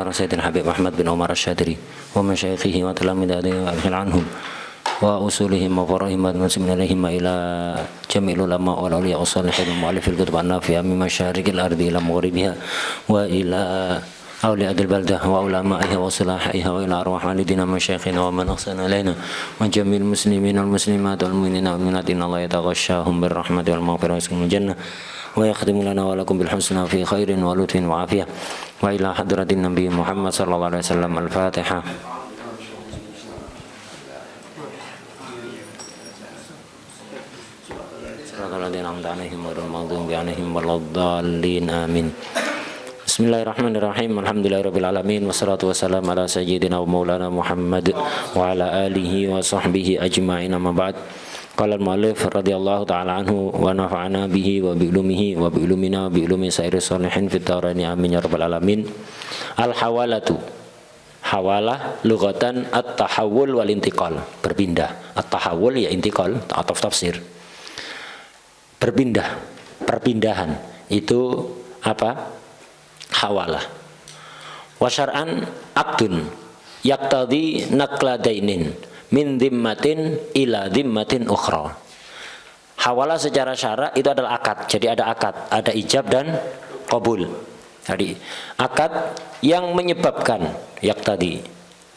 Sayyidina Habib Ahmad bin Umar Asy-Syadili wa masyayikhihi wa talamidatihi wa afil anhum wa usulihim wa farahim wa muslimin alaihim ila jami'il ulama wal awliya wassalihin mu'allifil kutub an-nafi'ah min masyariqil ardi ila maghribiha wa ila awliyatil baldah wa ulama'iha wa sulahiha wa ila arwah walidina masyayikhina wa man ahsana ilaina wa jami'il muslimin wal muslimat wal mu'minina wal mu'minat innallaha yataghashshahum birrahmati wal maghfirati wa yaskunul jannah wa yakhdimu lana wa lakum bil husna fi khairin wa lutfin wa afiyah wa ila hadratin nabi Muhammad sallallahu alaihi wasallam. Al-Fatihah. Shiratal ladzina an'amta 'alaihim ghairil maghdubi 'alaihim waladdallin. Amin. Bismillahirrahmanirrahim. Alhamdulillahirabbil alamin wassalatu wassalamu ala sayyidina wa maulana Muhammad wa ala alihi wa sahbihi ajma'in. Amma ba'd. Qala al-mu'allif radhiyallahu ta'ala anhu wa nafa'ana bihi wa bi'ulumihi wa bi'ulumina wa bi'ulumi sairi salihin fit daraini amin ya rabbal alamin. Al-hawalatu, hawalah lughatan at-tahawul wal intiqal, berpindah. At-tahawul ya intiqal atau tafsir. Berpindah, perpindahan itu apa? Hawalah. Wa syar'an aqdun yaqtadi naqla dainin min dhimmatin ila dhimmatin ukhra. Hawalah secara syara itu adalah akad. Jadi ada akad, ada ijab dan qabul. Jadi akad yang menyebabkan yaqtadi,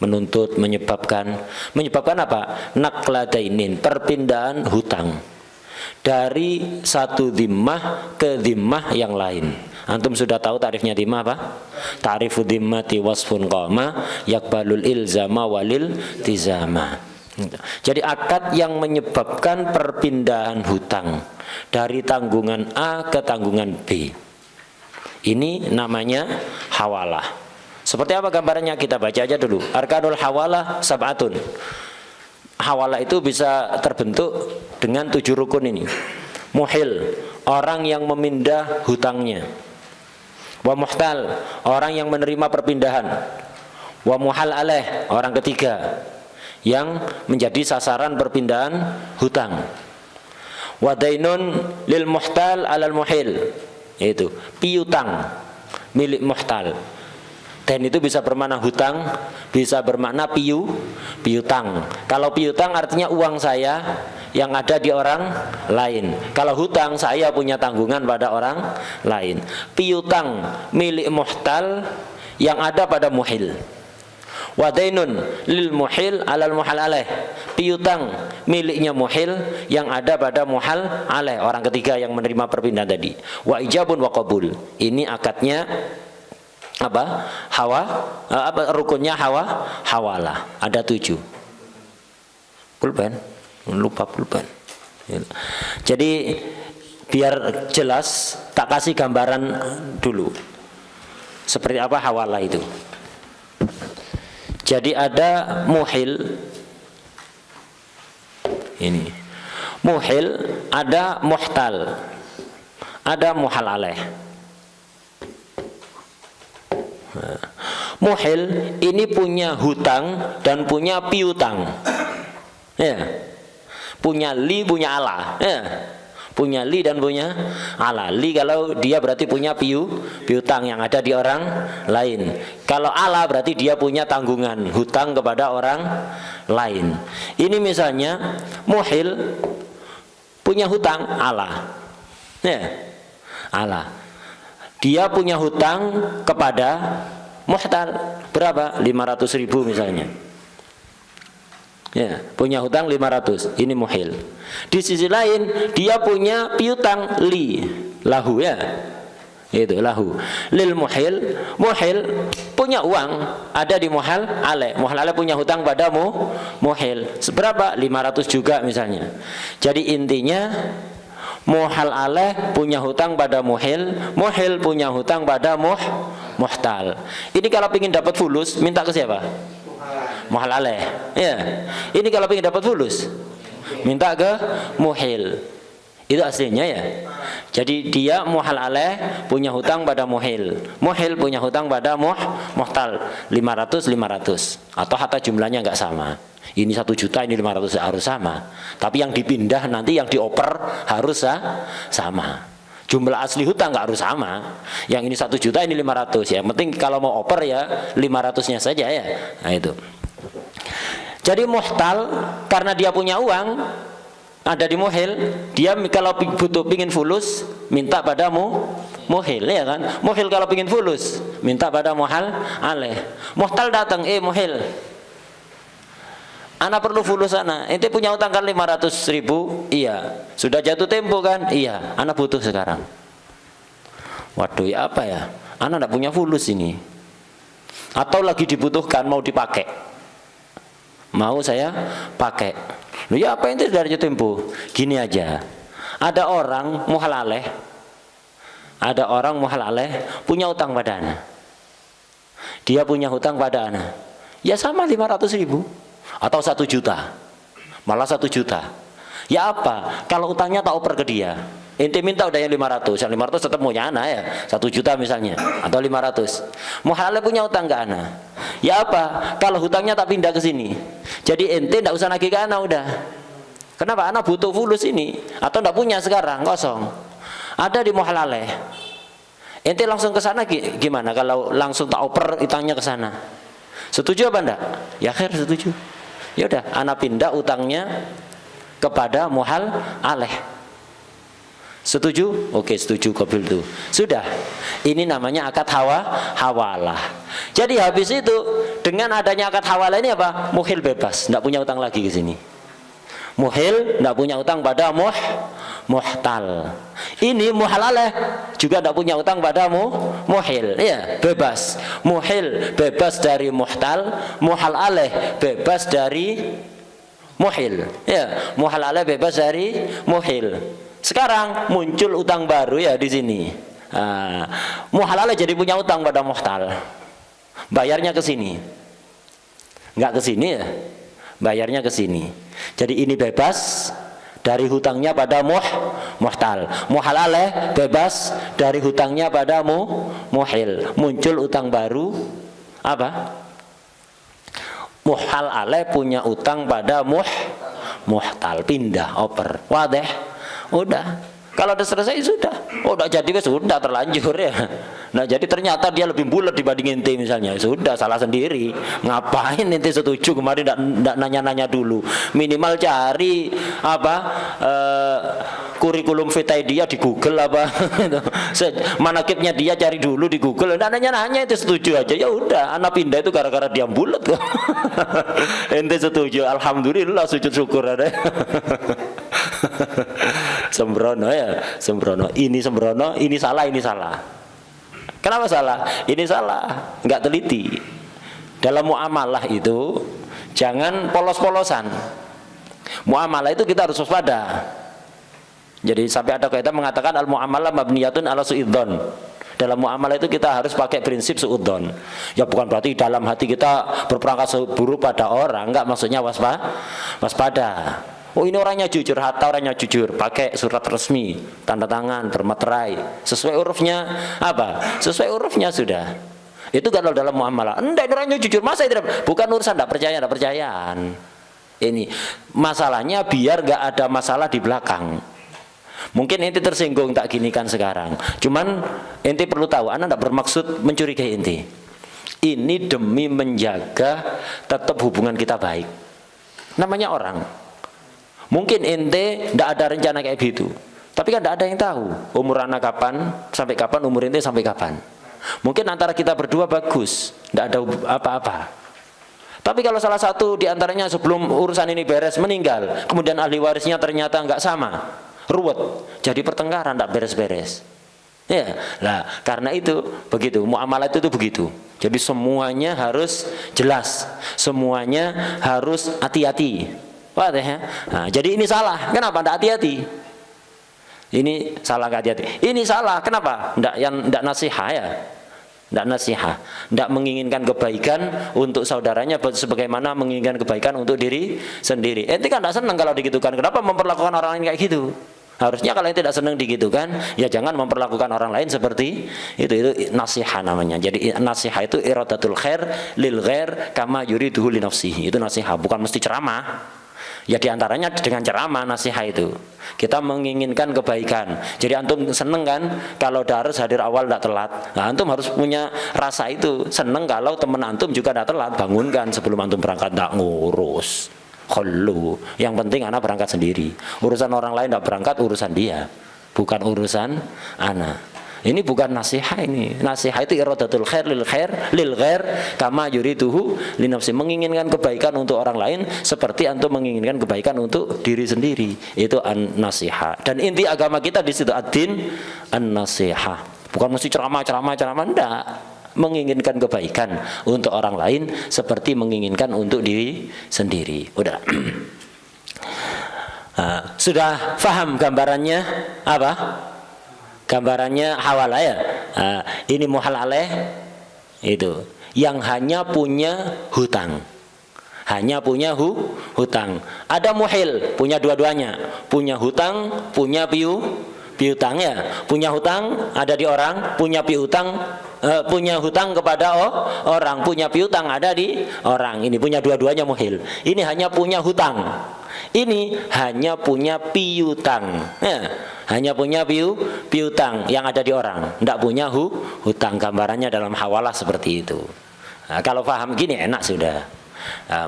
menuntut, menyebabkan apa? Naqla dainin, perpindahan hutang dari satu dhimmah ke dhimmah yang lain. Antum sudah tahu tarifnya dhimmah apa? Ta'rifu dhimmati wasfun qama yakbalul ilzama walil tizama. Jadi akad yang menyebabkan perpindahan hutang dari tanggungan A ke tanggungan B. Ini namanya hawalah. Seperti apa gambarannya? Kita baca aja dulu. Arkanul hawalah sab'atun. Hawalah itu bisa terbentuk dengan 7 rukun ini. Muhil, orang yang memindah hutangnya. Wa muhtal, orang yang menerima perpindahan. Wa muhal alaih, orang ketiga yang menjadi sasaran perpindahan hutang. Wa dainun lil muhtal alal muhil, yaitu piutang milik muhtal. Dan itu bisa bermakna hutang, bisa bermakna piutang. Kalau piutang artinya uang saya yang ada di orang lain. Kalau hutang, saya punya tanggungan pada orang lain. Piutang milik muhtal yang ada pada muhil. Wadainun lil muhil alal muhal alaih, piutang miliknya muhil yang ada pada muhal alaih, orang ketiga yang menerima perpindahan tadi. Wa ijabun wa qabul, ini akadnya apa? Rukunnya hawalah. Ada 7. Pulpen, lupa pulpen. Jadi biar jelas, tak kasih gambaran dulu seperti apa hawalah itu. Jadi ada muhil, ini muhil, ada muhtal, ada muhal alaih. Muhil ini punya hutang dan punya piutang, ya. Punya li, punya ala, ya. Punya li dan punya ala. Li kalau dia berarti punya piutang yang ada di orang lain. Kalau ala berarti dia punya tanggungan hutang kepada orang lain. Ini misalnya muhil punya hutang ala, ya, ala. Dia punya hutang kepada muhtal berapa? 500.000 misalnya. Ya, punya hutang 500. Ini muhil. Di sisi lain dia punya piutang li, lahu, ya. Itu lahu. Lil muhil, muhil punya uang ada di muhal alaih. Muhal alaih punya hutang pada muhil. Seberapa? 500 juga misalnya. Jadi intinya muhal alaih punya hutang pada muhil, muhil punya hutang pada muhtal. Ini kalau ingin dapat fulus, minta ke siapa? Muhal alaih. Ya. Ini kalau ingin dapat fulus, minta ke muhil. Itu aslinya, ya. Jadi dia muhal alaih punya hutang pada muhil, muhil punya hutang pada muhtal. 500 atau hatta jumlahnya enggak sama. Ini 1 juta, ini 500, harus sama. Tapi yang dipindah nanti, yang dioper harus sama. Jumlah asli hutang nggak harus sama. Yang ini 1 juta, ini 500. Ya, yang penting kalau mau oper ya 500-nya saja ya. Nah itu. Jadi muhtal karena dia punya uang ada di muhil, dia kalau butuh pingin fulus minta padamu muhil ya kan. Muhil kalau pingin fulus minta pada muhal aleh. Muhtal datang, muhil, ana perlu fulus ana. Ente punya utang kan 500.000? Iya. Sudah jatuh tempo kan? Iya. Ana butuh sekarang. Waduh, ya apa ya? Ana enggak punya fulus ini. Atau lagi dibutuhkan, mau dipakai. Mau saya pakai. Loh ya apa ente sudah jatuh tempo? Gini aja. Ada orang muhalaleh. Ada orang muhalaleh punya utang pada ana. Dia punya hutang pada ana. Ya sama 500.000. Atau 1 juta, malah 1 juta. Ya apa? Kalau utangnya tak oper ke dia, ente minta udah yang 500, yang 500 tetap maunya ana ya, 1 juta misalnya, atau 500. Muhalal punya utang ke ana. Ya apa? Kalau hutangnya tak pindah ke sini, jadi ente ndak usah nagih ke ana udah. Kenapa? Ana butuh fulus ini, atau ndak punya sekarang kosong. Ada di muhalaleh. Ente langsung ke sana gimana? Kalau langsung tak oper utangnya ke sana, setuju apa enggak? Ya khair, setuju. Ya udah, ana pindah utangnya kepada muhal aleh. Setuju? Oke, setuju, qabil tuh. Sudah. Ini namanya akad hawalah. Jadi habis itu dengan adanya akad hawalah ini apa? Muhil bebas, enggak punya utang lagi ke sini. Muhil enggak punya utang pada muhtal. Ini muhalaleh juga tidak punya utang padamu muhil, ya bebas. Muhil bebas dari muhtal, muhalaleh bebas dari muhil, ya muhalaleh bebas dari muhil. Sekarang muncul utang baru ya di sini. Muhalaleh jadi punya utang pada muhtal, bayarnya ke sini, nggak ke sini ya, bayarnya ke sini. Jadi ini bebas dari hutangnya pada muhtal. Muhalaleh bebas dari hutangnya pada muhil. Muncul utang baru apa? Muhalaleh punya utang pada muhtal, pindah oper. Wadeh. Udah. Kalau udah selesai sudah. Oh, udah jadi sudah terlanjur ya. Nah, jadi ternyata dia lebih bulat dibanding ente misalnya. Sudah salah sendiri. Ngapain ente setuju kemarin enggak nanya-nanya dulu. Minimal cari apa? Kurikulum vitae dia di Google apa. Manakibnya dia cari dulu di Google. Enggak nanya-nanya, ente setuju aja. Ya udah, anak pindah itu gara-gara dia bulat kok. Ente setuju. Alhamdulillah, sujud syukur ada. Sembrono ya, sembrono. Ini sembrono, ini salah, ini salah. Kenapa salah? Ini salah, nggak teliti. Dalam muamalah itu jangan polos-polosan. Muamalah itu kita harus waspada. Jadi sampai ada kaitan mengatakan al muamalah mabniyatun ala su'idzon. Dalam muamalah itu kita harus pakai prinsip suudzon. Ya bukan berarti dalam hati kita berprangkat buruk pada orang, enggak, maksudnya waspada. Oh ini orangnya jujur, hatta orangnya jujur, pakai surat resmi, tanda tangan, bermaterai, sesuai urufnya apa? Sesuai urufnya sudah. Itu kalau dalam muamalah. Enggak, orangnya jujur, masa tidak? Bukan urusan tidak percayaan. Ini masalahnya biar nggak ada masalah di belakang. Mungkin ente tersinggung tak ginikan sekarang. Cuman ente perlu tahu, anak tidak bermaksud mencurigai ente. Ini demi menjaga tetap hubungan kita baik. Namanya orang. Mungkin ente tidak ada rencana kayak gitu, tapi kan tidak ada yang tahu umur anak kapan, sampai kapan, umur ente sampai kapan. Mungkin antara kita berdua bagus, tidak ada apa-apa. Tapi kalau salah satu diantaranya sebelum urusan ini beres meninggal, kemudian ahli warisnya ternyata nggak sama, ruwet, jadi pertengkaran, tidak beres-beres. Ya, lah karena itu begitu, muamalah itu begitu. Jadi semuanya harus jelas, semuanya harus hati-hati. Wah, ya. Nah, jadi ini salah. Kenapa tidak hati-hati? Ini salah nggak hati-hati. Ini salah. Kenapa? Tidak nasihat ya. Tidak nasihat. Tidak menginginkan kebaikan untuk saudaranya sebagaimana menginginkan kebaikan untuk diri sendiri. Ente kan tidak senang kalau digitukan. Kenapa memperlakukan orang lain kayak gitu? Harusnya kalau ente tidak senang digitukan, ya jangan memperlakukan orang lain seperti itu. Itu nasihat namanya. Jadi nasihat itu iradatul khair lil ghair kama yuriduhu li nafsihi. Itu nasihat, bukan mesti ceramah. Ya diantaranya dengan ceramah nasihat itu. Kita menginginkan kebaikan. Jadi antum seneng kan kalau darus hadir awal tidak telat. Nah, antum harus punya rasa itu. Seneng kalau teman antum juga tidak telat. Bangunkan sebelum antum berangkat, tidak ngurus. Khulu. Yang penting anak berangkat sendiri. Urusan orang lain tidak berangkat, urusan dia. Bukan urusan anak. Ini bukan nasihat ini. Nasihat itu iradatul khair lil ghair kama yuriduhu li nafsi, menginginkan kebaikan untuk orang lain seperti antum menginginkan kebaikan untuk diri sendiri. Itu an-nasihat. Dan inti agama kita di situ ad-din an-nasihat. Bukan mesti ceramah enggak. Menginginkan kebaikan untuk orang lain seperti menginginkan untuk diri sendiri. Udah. Sudah paham gambarannya apa? Gambarannya hawalah ya. Ini muhal alaih itu yang hanya punya hutang. Hanya punya hutang. Ada muhil, punya dua-duanya. Punya hutang, punya piutang ya. Punya hutang ada di orang, punya piutang punya hutang kepada orang, punya piutang ada di orang. Ini punya dua-duanya muhil. Ini hanya punya hutang. Ini hanya punya piutang ya. Hanya punya piutang yang ada di orang, tidak punya hutang. Gambarannya dalam hawalah seperti itu. Nah, kalau paham gini enak sudah.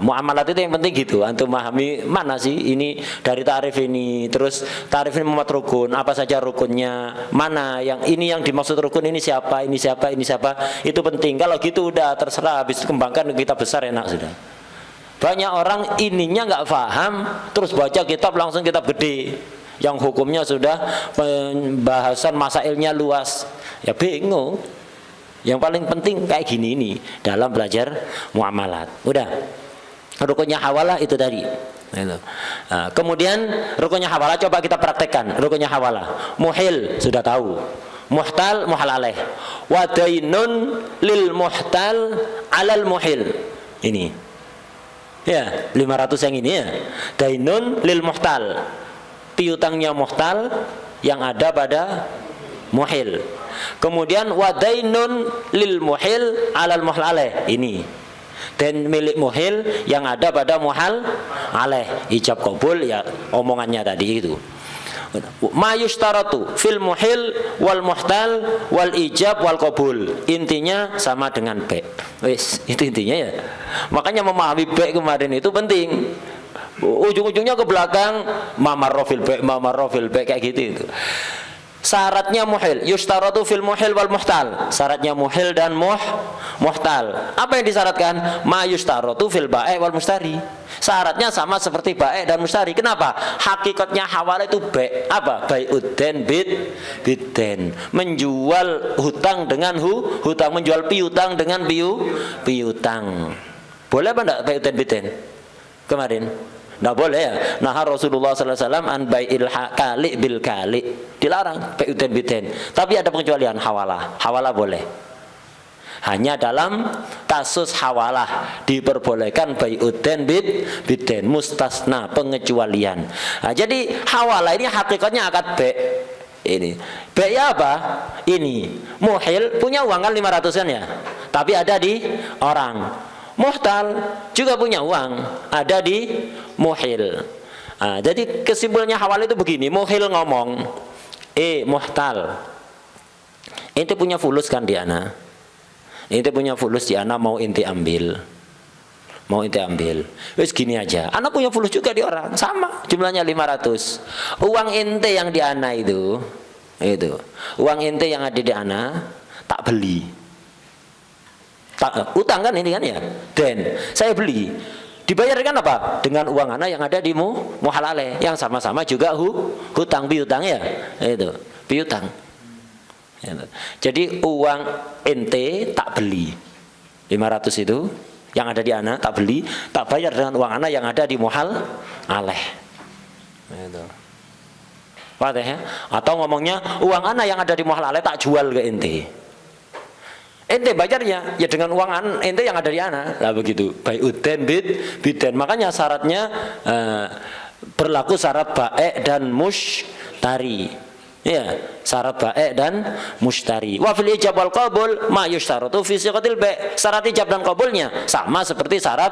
Muamalat itu yang penting gitu. Antum memahami mana sih ini dari tarif ini, terus tarif ini memuat rukun, apa saja rukunnya, mana yang ini yang dimaksud rukun, ini siapa, ini siapa, ini siapa. Itu penting. Kalau gitu udah terserah, habis kembangkan kita besar enak sudah. Banyak orang ininya nggak paham, terus baca kitab langsung kitab gede. Yang hukumnya sudah pembahasan masailnya luas, ya bingung. Yang paling penting kayak gini ini dalam belajar muamalat. Udah, rukunnya hawalah itu tadi. Nah, kemudian rukunnya hawalah coba kita praktekkan. Rukunnya hawalah, muhil sudah tahu, muhtal muhal alaih, wadainun lil muhtal alal muhil. Ini ya 500 yang ini ya, dainun lil muhtal, piutangnya muhtal yang ada pada muhil. Kemudian wadainun lil muhil alal muhal alaih, ini dan milik muhil yang ada pada muhal alaih, ijab kabul ya omongannya tadi itu. Ma yushtaratu fil muhil wal muhtal wal ijab wal qabul, intinya sama dengan be. Wis, itu intinya ya. Makanya memahami be kemarin itu penting. Ujung-ujungnya ke belakang mamarrofil be kayak gitu itu. Syaratnya muhil, yushtaratu fil muhil wal muhtal. Syaratnya muhil dan muhtal. Apa yang disyaratkan? Ma yushtaratu fil ba'i wal mustari. Syaratnya sama seperti ba'i dan mustari. Kenapa? Hakikatnya hawalah itu ba'i. Apa? Bai'udden bidden. Menjual hutang dengan hutang, menjual piutang dengan piutang. Boleh apa enggak bai'udden bidden? Kemarin nggak boleh ya. Nah Rasulullah SAW an bai'il kali bil kali, dilarang bai'udden bidden. Tapi ada pengecualian, hawalah boleh. Hanya dalam kasus hawalah diperbolehkan bai'udden bidden, mustasna, pengecualian. Nah, jadi hawalah ini hakikatnya akad be. Ini be ya apa? Ini muhil punya uang kan 500-an ya, tapi ada di orang. Muhtal juga punya uang, ada di muhil. Nah, jadi kesimpulannya hawalah itu begini. Muhil ngomong, muhtal, ente punya fulus kan di ana, ente punya fulus di ana, mau ente ambil, wes gini aja, ana punya fulus juga di orang, sama jumlahnya 500. Uang ente yang di ana itu uang ente yang ada di ana tak beli. Utang kan ini kan ya, dan saya beli, dibayarkan apa? Dengan uang anak yang ada di muhal alaih, yang sama-sama juga hutang piutang ya, itu piutang. Jadi uang ente tak beli 500 itu yang ada di anak, tak beli, tak bayar dengan uang anak yang ada di muhal alaih. Itu. Paham ya? Atau ngomongnya uang anak yang ada di muhal alaih tak jual ke ente. Ente bayarnya ya dengan uang ente yang ada di ana. Lah begitu. Bai'udden bidden. Makanya syaratnya berlaku syarat bae dan mushtari. Ya, syarat bae dan mushtari. Wa fil ijab wal qabul ma yushtaratu fi siqatil ba'. Syarat ijab dan qabulnya sama seperti syarat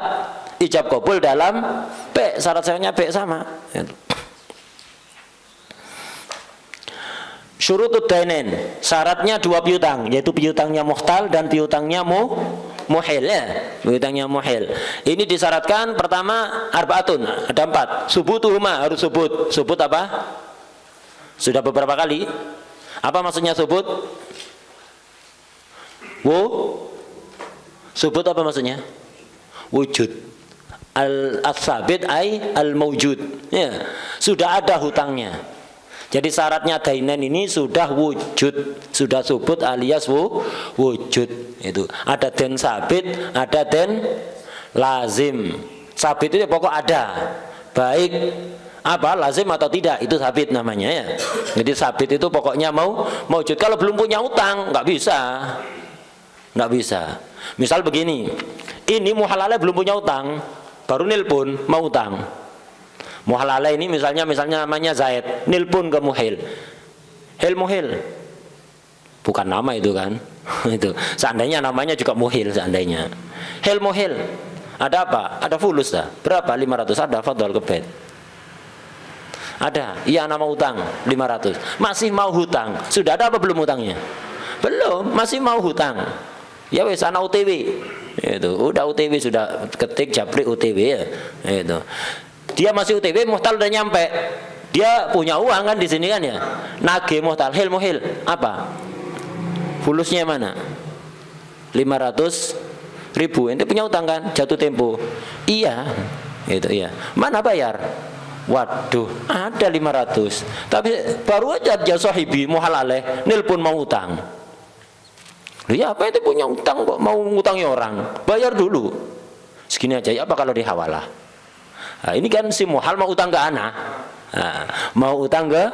ijab kabul dalam B, syarat-syaratnya B sama. Syurutud dainin, syaratnya dua piutang, yaitu piutangnya muhtal dan piutangnya muhil ya, piutangnya muhil. Ini disyaratkan pertama arbaatun, ada 4. Subutuhuma, harus subut. Subut apa? Sudah beberapa kali. Apa maksudnya subut? Subut apa maksudnya? Wujud. Al-sabit ay al-mawjud. Ya, sudah ada hutangnya. Jadi syaratnya dainen ini sudah wujud, sudah subut alias wujud. Itu ada den sabit, ada den lazim. Sabit itu pokok ada, baik apa lazim atau tidak, itu sabit namanya ya. Jadi sabit itu pokoknya mau wujud. Kalau belum punya utang nggak bisa. Misal begini, ini muhalalnya belum punya utang, baru nilpun mau utang. Muhalala ini misalnya namanya Zaid, nilpun ke muhil. Muhil. Bukan nama itu kan. Itu. Seandainya namanya juga muhil seandainya. Muhil. Ada apa? Ada fulus dah. Berapa? 500. Ada, fadhal ke bed. Ada. Iya, nama utang 500. Masih mau hutang. Sudah ada apa belum hutangnya? Belum, masih mau hutang. Ya wes ana UTW. Itu. Udah UTW sudah ketik japri UTW ya. Itu. Dia masih UTW, muhtal udah nyampe. Dia punya uang kan di sini kan ya. Nagih muhtal, muhil. Apa? Fulusnya mana? 500.000. Ente punya utang kan? Jatuh tempo. Iya. Itu iya. Mana bayar? Waduh, ada 500. Tapi baru aja sahibi muhalaleh nilpun mau utang. Loh ya, apa itu punya utang kok mau ngutangi orang? Bayar dulu. Segini aja ya, apa kalau dihawalah? Nah, ini kan si muhal mau utang ke anak. Nah, mau utang ke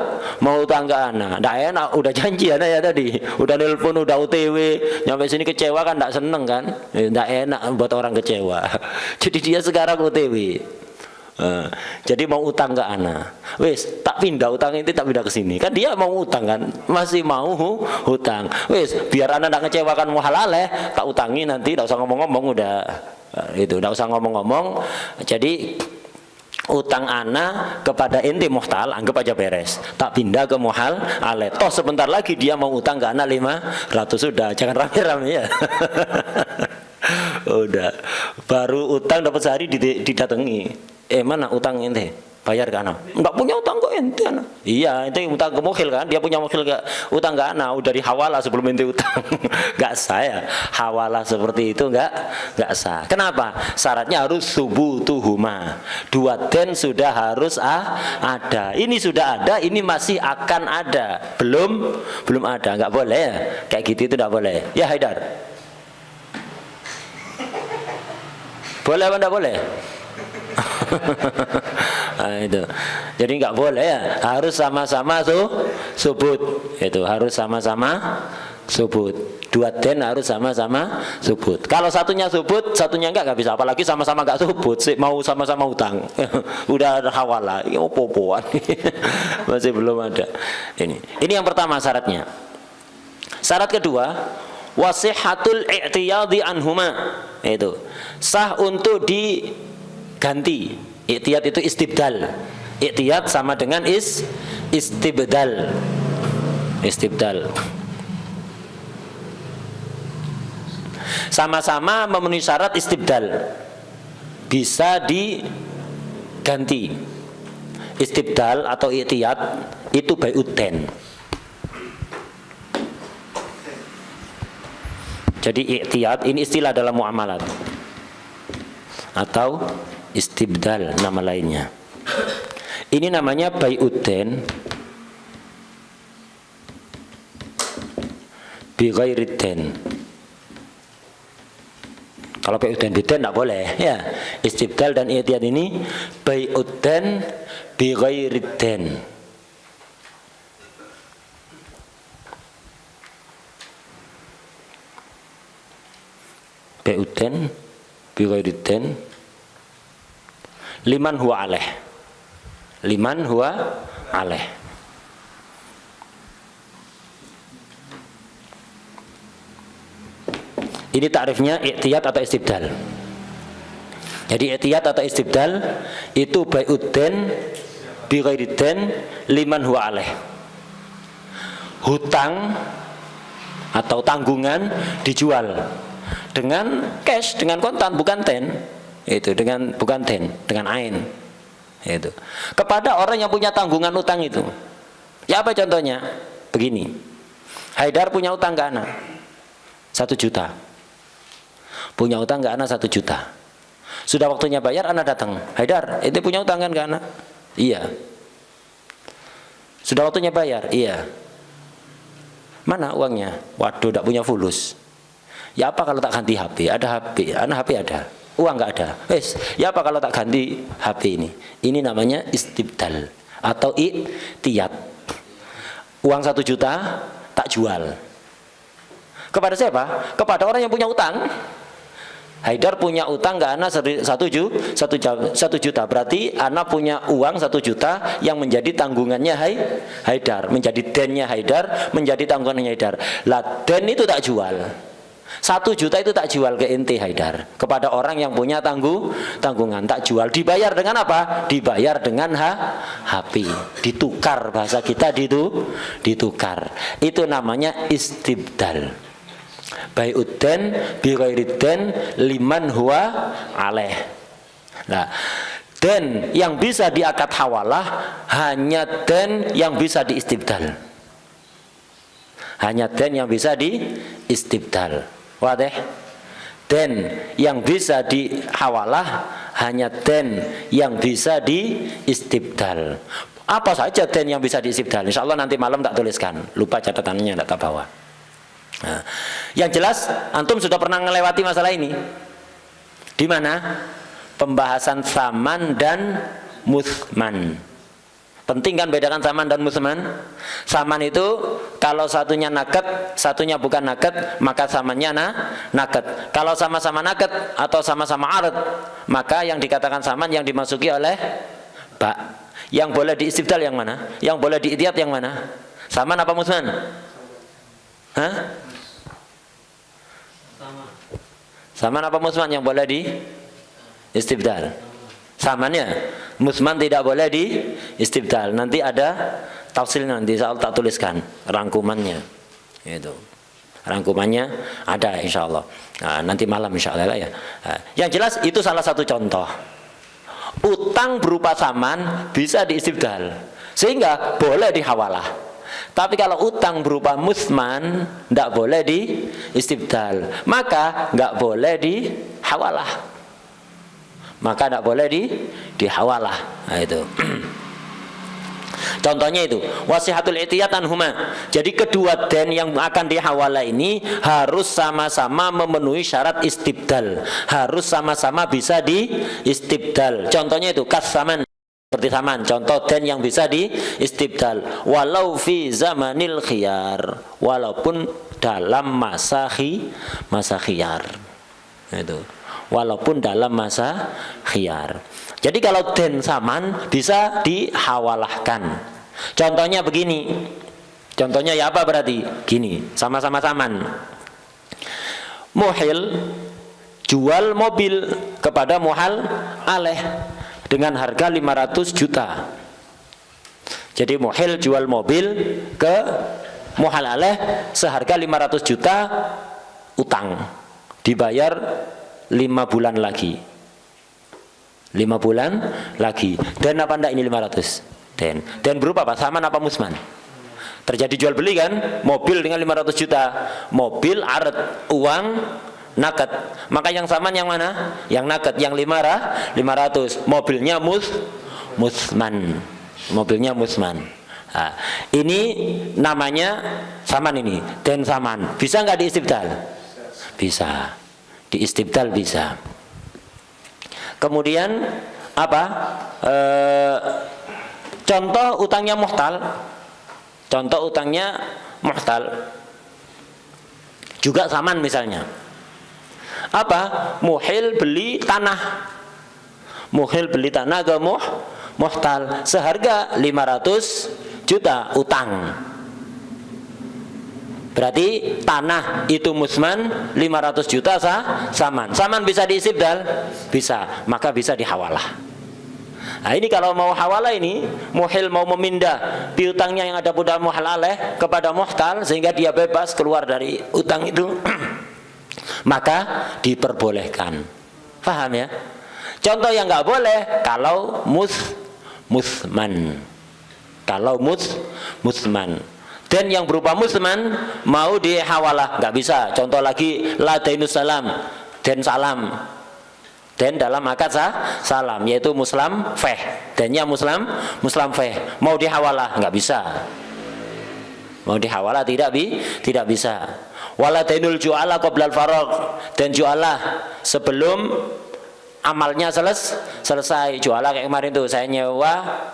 anak. Nggak enak, udah janji anak ya tadi. Udah nelpon, udah UTW, nyampe sini kecewa kan nggak seneng kan? Nggak enak buat orang kecewa. Jadi dia sekarang UTW. Jadi mau utang ke anak. Wes, tak pindah utang ini, tak pindah ke sini. Kan dia mau utang kan, masih mau hutang. Wes, biar anak nggak ngecewakan muhalaleh, tak utangi nanti, nggak usah ngomong-ngomong udah. Itu, nggak usah ngomong-ngomong. Jadi utang ana kepada ente muhtal anggap aja beres, tak pindah ke muhal ale. Toh sebentar lagi dia mau utang ke ana 500, sudah jangan rame-rame ya. Udah baru utang dapat sehari didatangi, mana utang ente? Bayar ke ana? Enggak punya utang kok ente ana. Iya, ente utang ke muhil kan, dia punya muhil ke utang ke ana, udah dihawala sebelum ente utang. Enggak sah ya, hawalah seperti itu enggak sah. Kenapa? Syaratnya harus subutuhuma. 2 den sudah harus ada. Ini sudah ada, ini masih akan ada. Belum ada, enggak boleh ya. Kayak gitu itu enggak boleh. Ya Haidar. Boleh apa enggak boleh? Nah, itu. Jadi nggak boleh ya, harus sama-sama subut. Itu harus sama-sama subut. 2 den harus sama-sama subut. Kalau satunya subut, satunya nggak bisa. Apalagi sama-sama nggak subut, mau sama-sama utang. Udah ada hawala, ini popoan. Masih belum ada. Ini yang pertama syaratnya. Syarat kedua, wasihatul i'tiyadi anhuma. Itu sah untuk diganti. Iktiyat itu istibdal. Iktiyat sama dengan istibdal. Sama-sama memenuhi syarat istibdal, bisa diganti. Istibdal atau iktiyat itu bai'udden. Jadi iktiyat ini istilah dalam muamalat atau istibdal nama lainnya. Ini namanya bai'udden bi ghairidden. Kalau bai'udden bidden tidak boleh ya. Istibdal dan iktiyat ini bai'udden bi ghairidden. Bai'udden bi ghairidden liman huwa aleh. Liman huwa aleh. Ini takrifnya iktiyat atau istibdal. Jadi i'tiyad atau istibdal itu bai'udden bi ghairidden liman huwa alaih. Hutang atau tanggungan dijual dengan cash, dengan kontan, bukan ten. Itu dengan bukan ten, dengan ain. Itu. Kepada orang yang punya tanggungan utang itu. Ya apa contohnya? Begini. Haidar punya utang ke anak 1 juta. Punya utang ke anak 1 juta. Sudah waktunya bayar, anak datang. Haidar, itu punya utang kan ke anak? Iya. Sudah waktunya bayar? Iya. Mana uangnya? Waduh, tidak punya fulus. Ya apa kalau tak ganti HP? Ada HP, anak HP ada. Uang nggak ada. Ya apa kalau tak ganti HP ini? Ini namanya istibdal atau i'tiyad. Uang 1 juta tak jual. Kepada siapa? Kepada orang yang punya utang. Haidar punya utang ke anak 1 juta. Berarti anak punya uang 1 juta yang menjadi tanggungannya Haidar, menjadi dennya Haidar, menjadi tanggungannya Haidar. Lah den itu tak jual. 1 juta itu tak jual ke inti Haidar, kepada orang yang punya tanggungan tak jual. Dibayar dengan apa? Dibayar dengan HP. Ditukar, bahasa kita ditukar. Itu namanya istibdal. Bai'udden bi ghairidden liman huwa alaih. Nah, den yang bisa diakad hawalah hanya den yang bisa diistibdal. Hanya den yang bisa diistibdal. Wadih? Den yang bisa dihawalah hanya den yang bisa diistibdal. Apa saja den yang bisa diistibdal? Insyaallah nanti malam tak tuliskan. Lupa catatannya tak bawa. Nah, yang jelas antum sudah pernah melewati masalah ini. Di mana? Pembahasan saman dan muthman. Penting kan bedakan saman dan muthman? Saman itu kalau satunya naket, satunya bukan naket, maka samannya naket. Kalau sama-sama naket atau sama-sama arid, maka yang dikatakan saman yang dimasuki oleh ba. Yang boleh diistibdal yang mana? Yang boleh di'tiyad yang mana? Saman apa muthman? Hah? Saman apa musman yang boleh di istibdal? Samannya. Musman tidak boleh di istibdal. Nanti ada tafsilnya, nanti saya tak tuliskan rangkumannya. Itu. Rangkumannya ada insyaallah. Nah, nanti malam insyaallah ya. Nah, yang jelas itu salah satu contoh. Utang berupa saman bisa diistibdal. Sehingga boleh dihawalah. Tapi kalau utang berupa musman tidak boleh diistibdal, maka nggak boleh dihawalah. Maka tidak boleh dihawalah. Nah, itu. Contohnya itu wasihatul i'tiyad anhuma. Jadi kedua den yang akan dihawalah ini harus sama-sama memenuhi syarat istibdal. Harus sama-sama bisa diistibdal. Contohnya itu kasaman. Seperti saman, contoh den yang bisa diistibdal walau fi zamanil khiyar, walaupun dalam masa khiyar. Itu. Walaupun dalam masa khiyar. Jadi kalau den saman bisa dihawalahkan. Contohnya begini. Contohnya ya apa berarti? Gini, sama-sama saman. Muhil jual mobil kepada muhal alaih dengan harga 500 juta. Jadi muhil jual mobil ke muhal alaih seharga 500 juta utang. Dibayar 5 bulan lagi. 5 bulan lagi. Dan apa enggak ini 500? Dan berupa apa? Saman apa musman? Terjadi jual beli kan? Mobil dengan 500 juta. Mobil aret, uang naket. Maka yang saman yang mana? Yang naket, yang 500. Mobilnya musman. Mobilnya musman. Nah, ini namanya saman ini, den saman. Bisa nggak diistibdal? Bisa. Diistibdal bisa. Kemudian apa? Contoh utangnya muhtal. Contoh utangnya muhtal. Juga saman misalnya. Apa? Muhil beli tanah. Muhil beli tanah ke muhtal seharga 500 juta utang. Berarti tanah itu musman, 500 juta saman. Saman bisa diistibdal? Bisa, maka bisa dihawalah. Nah ini kalau mau hawalah ini, muhil mau memindah piutangnya yang ada pada muhal alaih kepada muhtal sehingga dia bebas keluar dari utang itu, maka diperbolehkan. Paham ya? Contoh yang nggak boleh kalau musman. Kalau musman. Dan yang berupa musman mau dihawalah nggak bisa. Contoh lagi la dainus salam, den salam, den dalam akad salam yaitu muslam feh, dennya muslam feh, mau dihawalah nggak bisa. Mau dihawalah tidak bisa. Wala dainul ju'ala qoblal faragh, dan ju'alah sebelum amalnya selesai. Ju'alah kayak kemarin tuh saya nyewa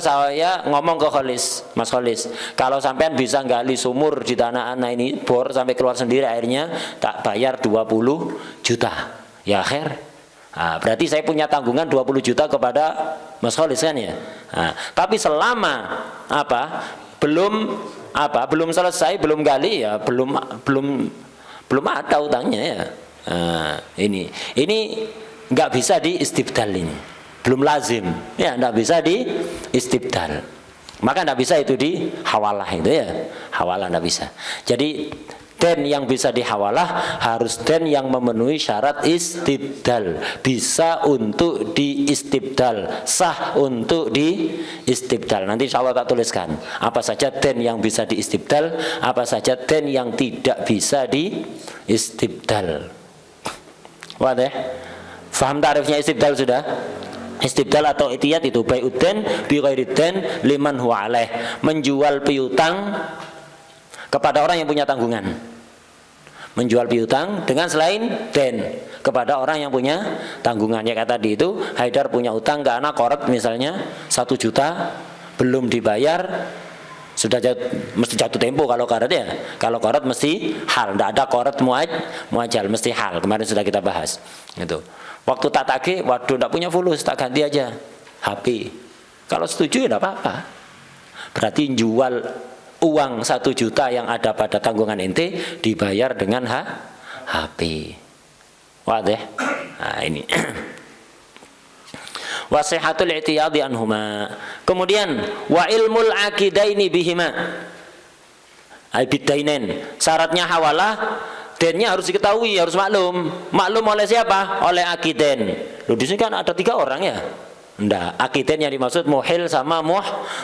saya ngomong ke Kholis, Mas Kholis, kalau sampean bisa gali sumur di tanah anak ini, bor sampai keluar sendiri airnya, tak bayar 20 juta. Ya khair. Nah, berarti saya punya tanggungan 20 juta kepada Mas Kholis kan ya. Nah, tapi selama belum selesai, belum gali ya, belum ada utangnya ya. Nah, ini nggak bisa diistibdal ini. Belum lazim, ya tidak bisa diistibdal, maka tidak bisa itu dihawalah itu ya, hawalah tidak bisa. Jadi den yang bisa dihawalah harus den yang memenuhi syarat istibdal, bisa untuk diistibdal, sah untuk diistibdal. Nanti insya Allah tak tuliskan apa saja den yang bisa diistibdal, apa saja den yang tidak bisa diistibdal. Wadah? Faham tarifnya istibdal sudah? Istibdal atau itiyat itu bai'udden bi ghairidden liman huwa alaih, menjual piutang kepada orang yang punya tanggungan. Menjual piutang dengan selain den kepada orang yang punya tanggungan. Ya kata tadi itu Haidar punya utang ke anak koret misalnya 1 juta belum dibayar, sudah mesti jatuh tempo kalau koret ya. Kalau koret mesti hal, tidak ada koret muajal, mesti hal. Kemarin sudah kita bahas. Gitu. Waktu tak tagih, waduh tidak punya fulus, tak ganti aja HP. Kalau setuju ya tidak apa-apa. Berarti jual uang 1 juta yang ada pada tanggungan ente dibayar dengan HP. Wadah. Nah ini. Wasihatul i'tiyadi anhuma. Kemudian wa ilmul aqidaini bihima. Aibidainen. Syaratnya hawalah, dennya harus diketahui, harus maklum. Maklum oleh siapa? Oleh akiden. Loh di sini kan ada 3 orang ya. Enggak, akiden yang dimaksud muhil sama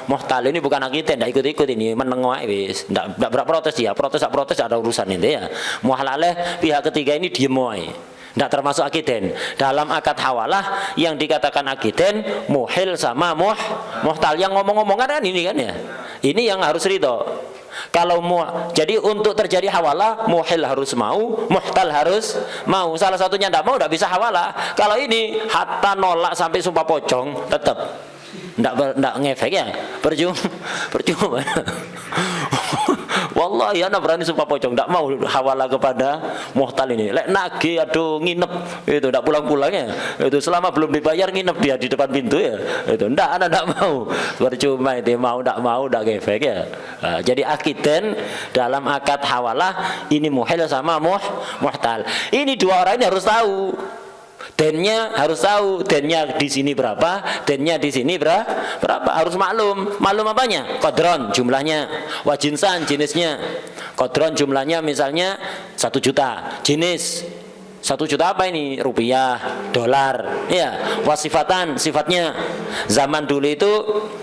muhtal. Ini bukan akiden, enggak ikut-ikut ini, menengok wis. Enggak berprotes dia, protes ada urusan ini ya. Muhalaleh pihak ketiga ini diem wae. Enggak termasuk akiden. Dalam akad hawalah yang dikatakan akiden muhil sama muhtal, yang ngomong-ngomongan kan ini kan ya. Ini yang harus ridho. Kalau jadi untuk terjadi hawalah muhil harus mau, muhtal harus mau. Salah satunya tidak mau, tidak bisa hawalah. Kalau ini hatta nolak sampai sumpah pocong tetap tidak ngefek ya, percuma. Wallahi anak berani sumpah pocong, tidak mau hawalah kepada muhtal ini. Lek nagih aduh nginep itu tidak pulang-pulangnya. Itu selama belum dibayar nginep dia di depan pintu ya. Itu anak tidak mau. Percuma itu mau tidak ngefek ya. Nah, jadi akiden dalam akad hawalah ini muhil sama muhtal. Ini 2 orang ini harus tahu. Dennya harus tahu, dennya di sini berapa, dennya di sini berapa, harus maklum. Maklum apanya? Qadron jumlahnya, wajinsan jenisnya. Qadron jumlahnya misalnya 1 juta, jenis 1 juta apa ini? Rupiah, dolar. Ya, wasifatan sifatnya. Zaman dulu itu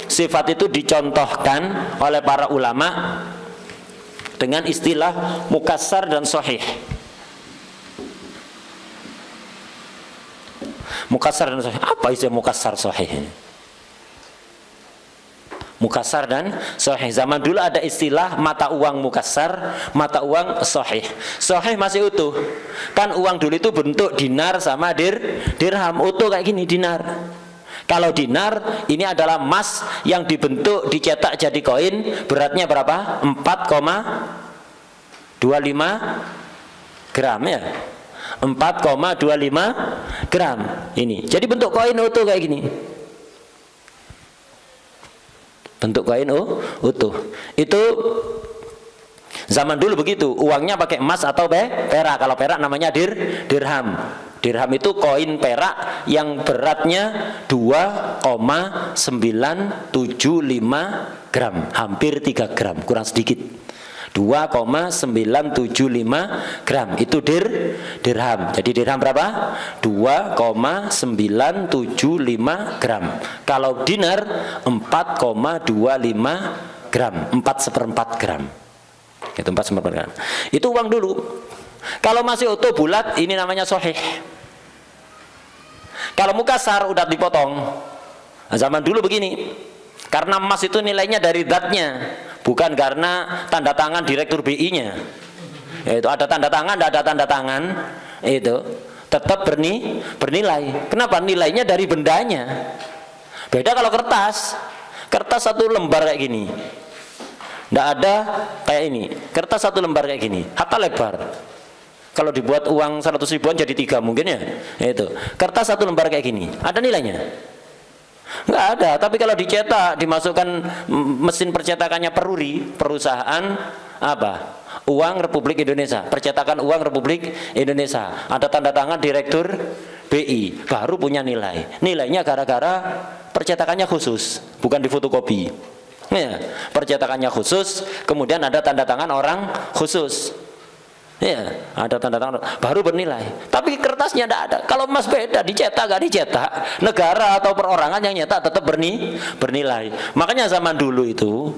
sifat itu dicontohkan oleh para ulama dengan istilah mukassar dan sahih. Mukassar dan sahih. Apa istilah mukassar sahih? Mukassar dan sahih. Zaman dulu ada istilah mata uang mukassar, mata uang sahih. Sahih masih utuh. Kan uang dulu itu bentuk dinar sama dirham, utuh kayak gini dinar. Kalau dinar ini adalah emas yang dibentuk dicetak jadi koin, beratnya berapa? 4,25 gram ya. 4,25 gram ini. Jadi bentuk koin utuh kayak gini. Bentuk koin utuh. Itu Zaman dulu begitu, uangnya pakai emas atau perak. Kalau perak namanya dirham. Dirham itu koin perak yang beratnya 2,975 gram, hampir 3 gram, kurang sedikit. 2,975 gram itu dirham. Jadi dirham berapa? 2,975 gram. Kalau dinar 4,25 gram, 4/4 gram. Itu 4/4 gram. Itu uang dulu. Kalau masih utuh bulat, ini namanya sahih. Kalau mukasar udah dipotong. Nah, zaman dulu begini. Karena emas itu nilainya dari zatnya, bukan karena tanda tangan direktur BI-nya. Itu ada tanda tangan, tidak ada tanda tangan, itu tetap bernilai. Kenapa? Nilainya dari bendanya. Beda kalau kertas. Kertas satu lembar kayak gini. Tidak ada kayak ini. Kertas satu lembar kayak gini, hatta lebar. Kalau dibuat uang 100 ribuan jadi 3 mungkin ya. Itu. Kertas satu lembar kayak gini, ada nilainya? Enggak ada. Tapi kalau dicetak, dimasukkan mesin percetakannya Peruri, perusahaan apa? Uang Republik Indonesia, percetakan uang Republik Indonesia. Ada tanda tangan direktur BI, baru punya nilai. Nilainya gara-gara percetakannya khusus, bukan difotokopi. Ya, percetakannya khusus, kemudian ada tanda tangan orang khusus. Ya, ada tanda tangan baru bernilai. Tapi kertasnya tidak ada. Kalau emas beda, dicetak gak dicetak, negara atau perorangan yang nyetak tetap bernilai. Makanya zaman dulu itu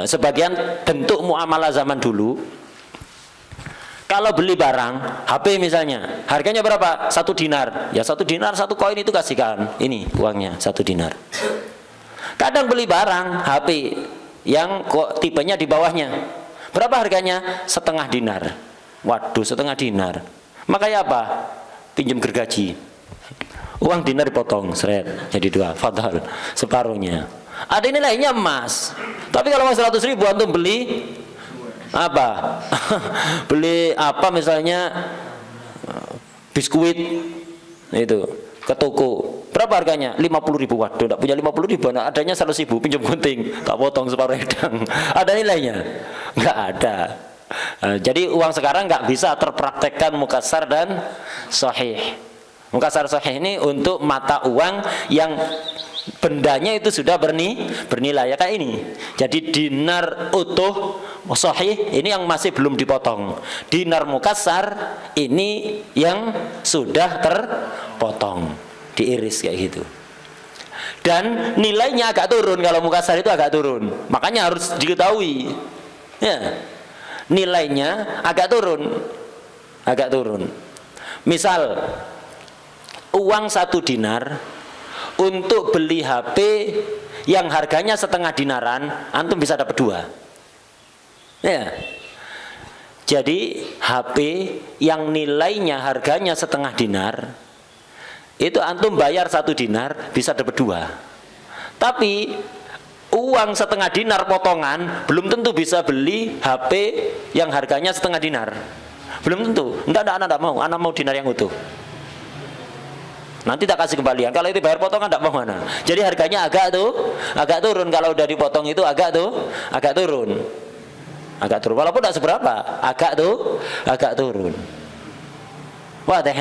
sebagian bentuk muamalah zaman dulu, kalau beli barang HP misalnya, harganya berapa? 1 dinar. Ya 1 dinar, 1 koin itu kasihkan. Ini uangnya 1 dinar. Kadang beli barang HP yang kok tipenya di bawahnya, berapa harganya? 1/2 dinar. Waduh, 1/2 dinar. Makanya apa? Pinjam gergaji. Uang dinar dipotong, seret, jadi 2. Fadhal, separuhnya. Ada nilainya emas. Tapi kalau mas 100 ribu antum beli apa? Beli apa misalnya biskuit itu ke toko. Berapa harganya? 50 ribu. Waduh, tidak punya 50 ribu. Nah, adanya 100 ribu, pinjam gunting, tak potong separuh edang. Ada nilainya? Enggak ada. Jadi uang sekarang nggak bisa terpraktekkan mukasar dan sahih. Mukasar sahih ini untuk mata uang yang bendanya itu sudah bernilai ya kayak ini. Jadi dinar utuh sahih ini yang masih belum dipotong. Dinar mukasar ini yang sudah terpotong, diiris kayak gitu. Dan nilainya agak turun, kalau mukasar itu agak turun. Makanya harus diketahui. Ya. Nilainya agak turun. Misal uang 1 dinar untuk beli HP yang harganya 1/2 dinaran, antum bisa dapat 2. Ya. Jadi HP yang nilainya harganya 1/2 dinar, itu antum bayar 1 dinar bisa dapat 2. Tapi uang 1/2 dinar potongan belum tentu bisa beli HP yang harganya 1/2 dinar. Belum tentu. Anak mau. Anak mau dinar yang utuh. Nanti tak kasih kembalian. Kalau itu bayar potongan tak mau mana. Jadi harganya agak turun. Kalau udah dipotong itu agak turun. Walaupun tidak seberapa, agak turun. Wah deh,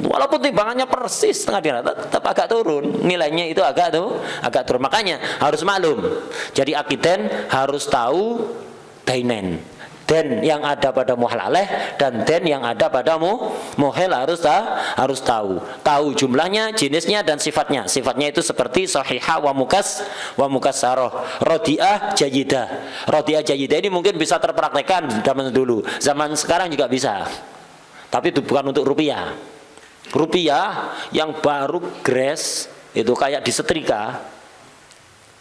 walaupun timbangannya persis 1/2 dinar, tetap agak turun. Nilainya itu agak turun. Makanya harus maklum. Jadi akiden harus tahu dainen. Den yang ada pada muhal alaih dan den yang ada pada muhal harus tahu. Tahu jumlahnya, jenisnya dan sifatnya. Sifatnya itu seperti sahihah wa mukassarah, radiah jayidah. Radiah jayidah ini mungkin bisa terpraktekkan zaman dulu. Zaman sekarang juga bisa. Tapi itu bukan untuk rupiah. Rupiah yang baru gres itu kayak disetrika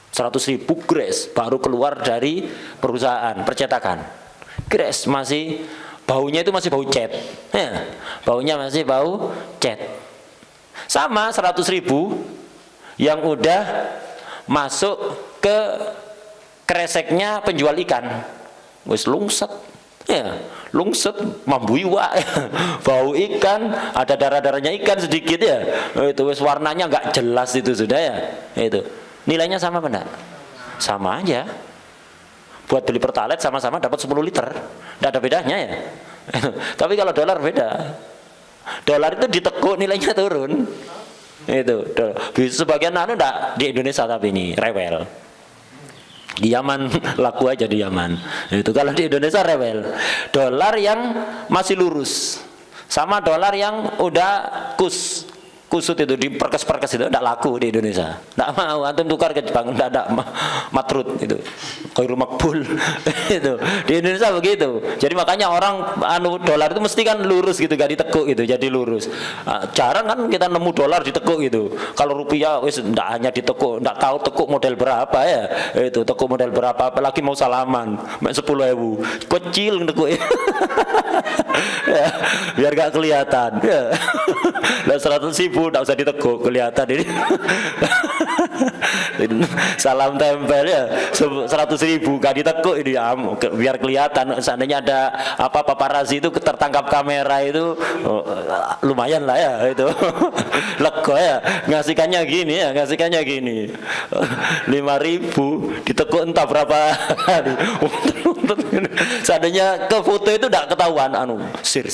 100 ribu gres baru keluar dari perusahaan percetakan. Gres masih baunya itu masih bau cat. Ya, baunya masih bau cat. Sama 100 ribu yang udah masuk ke kreseknya penjual ikan. Wis lungset. Ya, lungset mambuiwa, bau ikan, ada darah-darahnya ikan sedikit ya. Itu wis warnanya nggak jelas itu sudah ya. Itu nilainya sama benar, sama aja. Buat beli pertalite sama-sama dapat 10 liter. Tidak ada bedanya ya. Tapi kalau dolar beda. Dolar itu ditekuk nilainya turun. Itu. Sebagian enggak di Indonesia tapi ini rewel. Di Yaman laku aja di Yaman. Itu kalau di Indonesia rewel. Dolar yang masih lurus sama dolar yang udah kusut itu diperkes-perkes itu tidak laku di Indonesia. Tidak mau antum tukar ke Jepang, tidak ada matrut itu. Khairul makbul itu. Di Indonesia begitu. Jadi makanya orang dolar itu mesti kan lurus gitu, gak ditekuk gitu, jadi lurus. Jarang kan kita nemu dolar ditekuk gitu. Kalau rupiah wis tidak hanya ditekuk, tidak tahu tekuk model berapa ya. Itu tekuk model berapa, apalagi mau salaman, 10.000. Kecil tekuk ya. Ya, biar gak kelihatan. Ya. Lah 100.000 tidak usah ditekuk, kelihatan ini. Salam tempel ya 100.000 gak ditekuk ini ya, biar kelihatan. Seandainya ada paparazi itu tertangkap kamera itu lumayan lah ya itu. Lego ya ngasihkannya gini 5.000 ditekuk entah berapa hari. Seandainya ke foto itu tidak ketahuan sir.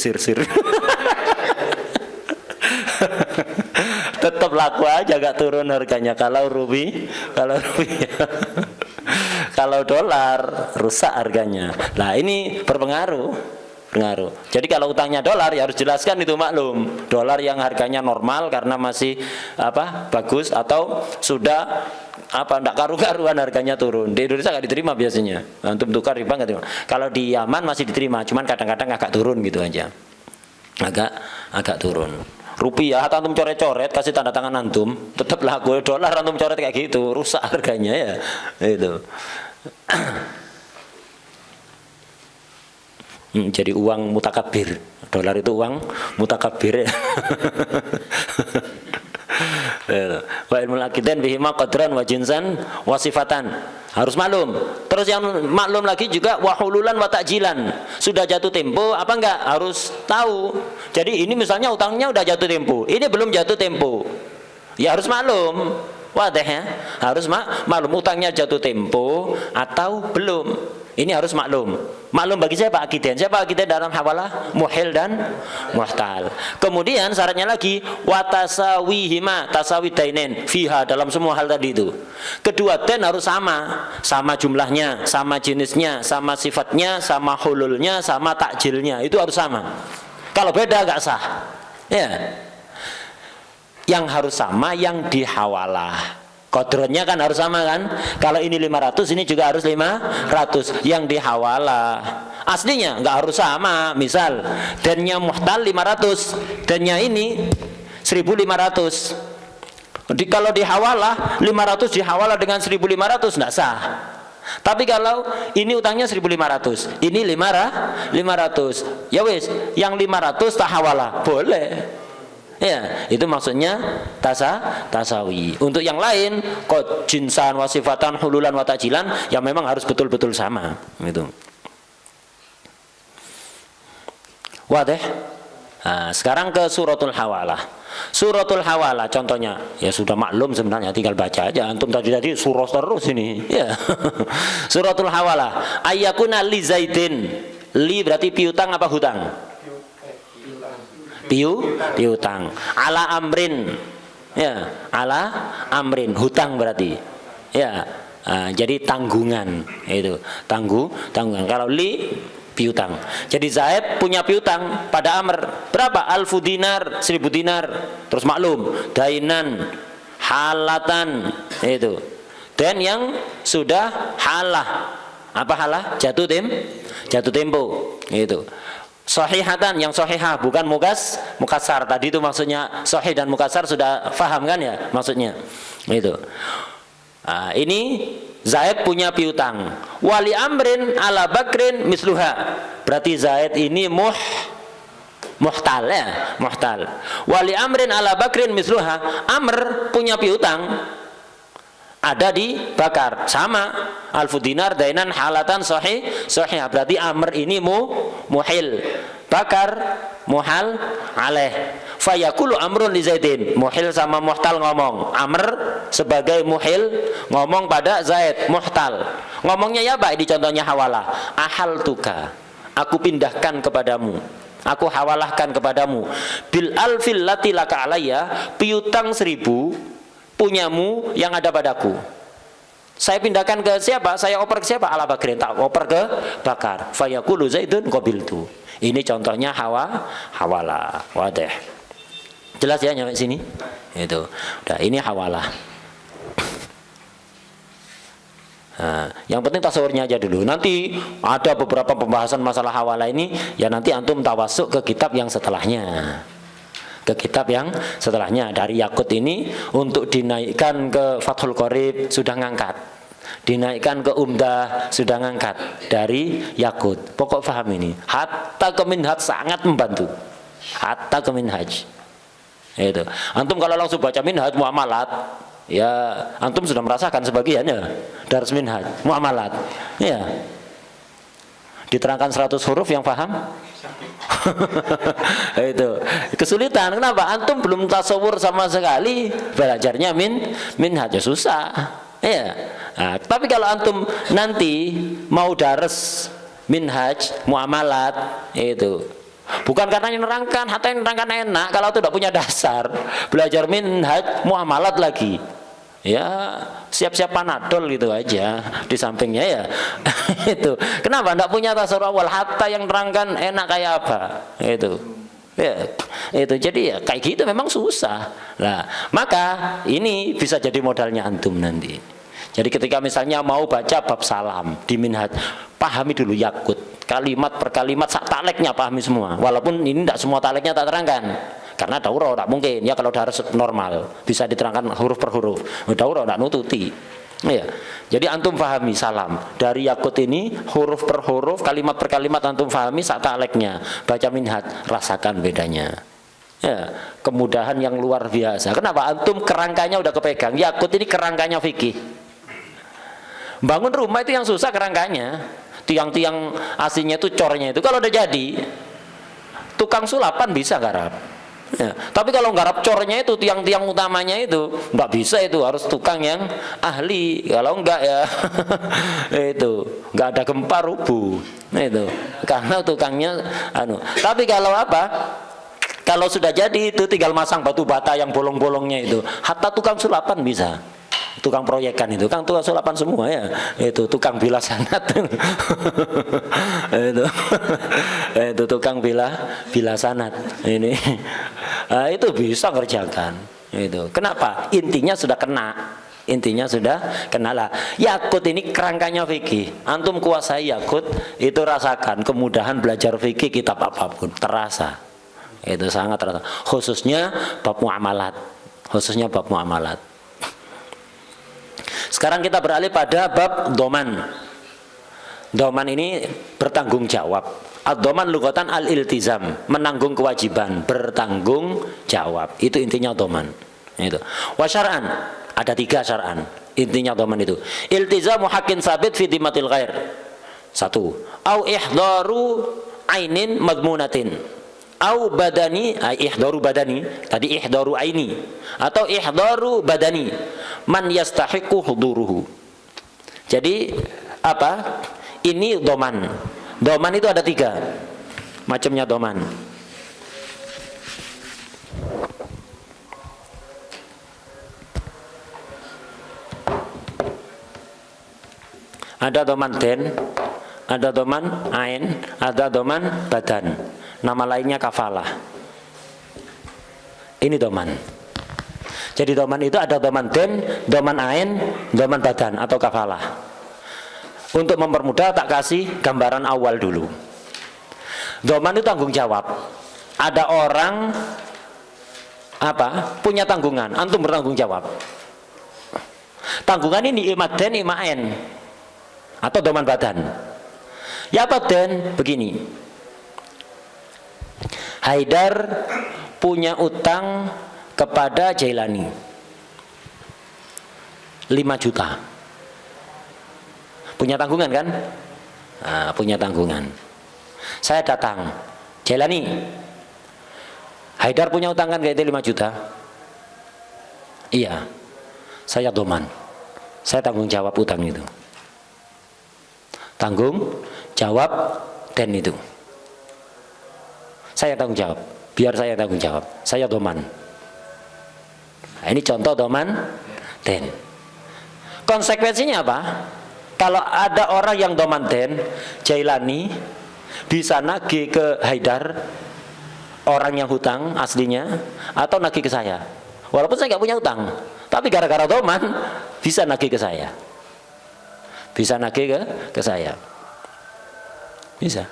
Tetap laku aja, gak turun harganya. Kalau rupiah kalau dolar rusak harganya. Nah ini berpengaruh. Jadi kalau utangnya dolar ya harus jelaskan itu, maklum. Dolar yang harganya normal karena masih bagus, atau sudah ndak karu-karuan harganya turun. Di Indonesia nggak diterima biasanya. Untuk tukar riba nggak diterima. Kalau di Yaman masih diterima, cuman kadang-kadang agak turun gitu aja. Agak turun. Rupiah atau antum coret-coret kasih tanda tangan antum tetap laku. Dolar antum coret kayak gitu rusak harganya ya itu. Jadi uang mutakabir. Dolar itu uang mutakabir ya. Wa ilmul akidan bihima qadran wa jinsan wa sifatan. Harus maklum. Terus yang maklum lagi juga wahululan wa ta'jilan. Sudah jatuh tempo apa enggak? Harus tahu. Jadi ini misalnya utangnya udah jatuh tempo, ini belum jatuh tempo. Ya harus maklum. Wadah ya. Harus maklum utangnya jatuh tempo atau belum. Ini harus maklum. Maklum bagi siapa? Akiden. Siapa akiden dalam hawalah? Muhil dan muhtal. Kemudian syaratnya lagi watasawihima, tasawidainin fiha, dalam semua hal tadi itu. Kedua den harus sama jumlahnya, sama jenisnya, sama sifatnya, sama hululnya, sama takjilnya. Itu harus sama. Kalau beda gak sah. Ya. Yang harus sama yang dihawalah. Kodronnya kan harus sama kan. Kalau ini 500, ini juga harus 500. Yang dihawalah aslinya nggak harus sama. Misal dennya muhtal 500, dennya ini 1.500. Kalau dihawalah 500 dihawalah dengan 1.500 nggak sah. Tapi kalau ini utangnya 1.500, ini 500, ya wis, yang 500 tak hawalah boleh. Ya, itu maksudnya tasawi. Untuk yang lain, kok jinsan, wasifatan, hululan, watajilan, yang memang harus betul-betul sama. Gitu. Wadah. Nah, sekarang ke suratul hawalah. Suratul hawalah contohnya, ya sudah maklum sebenarnya, tinggal baca aja. Antum tadi surah terus ini. Ya. Suratul hawalah. Ayyakuna li zaidin. Li berarti piutang apa hutang? Piutang. Ala amrin. Ya, ala amrin, hutang berarti. Ya. Jadi tanggungan itu. Tanggungan. Kalau li piutang. Jadi Zaid punya piutang pada Amr. Berapa? 1.000 dinar, 1.000 dinar. Terus maklum, dainan, halatan itu. Dan yang sudah halah. Apa halah? Jatuh tempo. Itu. Sahihatan, yang sahihah, bukan mukasar. Tadi itu maksudnya sahih dan mukasar sudah paham kan ya maksudnya. Itu. Ini Zaid punya piutang. Wali amrin ala bakrin misluha. Berarti Zaid ini muhtal ya, muhtal. Wali amrin ala bakrin misluha. Amr punya piutang ada di Bakar sama 1.000 dinar dainan halatan sahih. Berarti Amr ini muhil, Bakar muhal alaih. Fayaqulu Amrun li Zaidin, Muhil sama Muhtal ngomong, Amr sebagai Muhil ngomong pada Zaid, Muhtal ngomongnya ya Pak, di contohnya hawalah, ahal tuka, aku pindahkan kepadamu, aku hawalahkan kepadamu, bil alfil lati laka alayya, piutang 1000 punyamu yang ada padaku. Saya pindahkan ke siapa? Saya oper ke siapa? Ala Bakrin, tak oper ke Bakar. Fayaqulu Zaidun qabiltu. Ini contohnya hawalah. Wadah. Jelas ya nyampe sini? Itu. Udah, ini hawalah. Nah, yang penting tasawurnya aja dulu. Nanti ada beberapa pembahasan masalah hawalah ini, ya nanti antum tawasuk ke kitab yang setelahnya. Ke kitab yang setelahnya. Dari Yakut ini untuk dinaikkan ke Fathul Qorib sudah ngangkat, dinaikkan ke Umdah sudah ngangkat dari Yakut. Pokok paham ini. Hatta ke Minhaj sangat membantu. Hatta ke Minhaj. Itu. Antum kalau langsung baca Minhaj Muamalat, ya antum sudah merasakan sebagiannya. Dars Minhaj Muamalat. Ya. Diterangkan 100 huruf yang paham. Itu kesulitan. Kenapa? Antum belum tasawur sama sekali, belajarnya Minhaj ya susah. Ya. Nah, tapi kalau antum nanti mau dars Minhaj Muamalat, itu bukan karena nerangkan, hatta nerangkan enak. Kalau itu tidak punya dasar, belajar Minhaj Muamalat lagi, ya siap-siap Panadol gitu aja di sampingnya ya. Itu kenapa tidak punya tasawur awal, hatta yang nerangkan enak kayak apa itu ya. Itu jadi ya kayak gitu memang susah lah. Maka ini bisa jadi modalnya antum nanti. Jadi ketika misalnya mau baca bab salam di Minhaj, pahami dulu Yakut, kalimat per kalimat, sak taleknya pahami semua. Walaupun ini tidak semua taleknya tak terangkan, karena daurah tidak mungkin. Ya kalau dars normal bisa diterangkan huruf per huruf. Daurah tidak nututi. Ya. Jadi antum pahami salam dari Yakut ini huruf per huruf, kalimat per kalimat antum pahami sak taleknya. Baca Minhaj, rasakan bedanya. Ya, kemudahan yang luar biasa. Kenapa? Antum kerangkanya udah kepegang. Yakut ini kerangkanya fikih. Bangun rumah itu yang susah kerangkanya. Tiang-tiang aslinya itu cornya itu. Kalau udah jadi, tukang sulapan bisa garap. Ya. Tapi kalau garap cornya itu, tiang-tiang utamanya itu nggak bisa, itu harus tukang yang ahli. Kalau enggak ya itu nggak ada gempa rubuh. Nah, itu karena tukangnya Tapi kalau apa? Kalau sudah jadi itu tinggal masang batu bata yang bolong-bolongnya itu. Hatta tukang sulapan bisa. Tukang proyekan itu kan tukang sulapan semua ya. Itu tukang bila sanat. itu tukang bila sanat ini. Itu bisa ngerjakan itu. Kenapa? Intinya sudah kena. Intinya sudah kenalah. Yakut ini kerangkanya fikih. Antum kuasai Yakut, itu rasakan kemudahan belajar fikih kitab apapun, terasa. Itu sangat terasa. Khususnya bab muamalat. Sekarang kita beralih pada bab doman. Doman ini bertanggung jawab. Ad-doman lughatan al-iltizam, menanggung kewajiban, bertanggung jawab. Itu intinya doman. Itu. Wa syar'an, ada 3 syar'an. Intinya doman itu. Iltizamu haqqin sabit fi dhimmatil ghair. 1. Au ihdaru ainin madmunatin. Au badani, ihdaru badani, tadi ihdaru aini, atau ihdaru badani man yastahiqu huduruhu. Jadi apa? Ini doman. Doman itu ada 3 macamnya doman. Ada doman den, ada doman ain, ada doman badan. Nama lainnya kafalah. Ini doman. Jadi doman itu ada doman den, doman ain, doman badan atau kafalah. Untuk mempermudah tak kasih gambaran awal dulu. Doman itu tanggung jawab. Ada orang punya tanggungan, antum bertanggung jawab. Tanggungan ini ima den, ima ain atau doman badan. Ya apa den? Begini. Haidar punya utang kepada Jailani 5 juta. Punya tanggungan kan? Punya tanggungan. Saya datang, Jailani, Haidar punya utang kan kayak itu 5 juta. Iya, saya doman, saya tanggung jawab utang itu, tanggung jawab den itu, saya tanggung jawab, biar saya tanggung jawab, saya doman. Nah, ini contoh doman den. Konsekuensinya apa? Kalau ada orang yang doman den, Jailani bisa nagih ke Haidar, orang yang hutang aslinya, atau nagih ke saya. Walaupun saya nggak punya utang, tapi gara-gara doman bisa nagih ke saya, bisa nagih ke saya, bisa.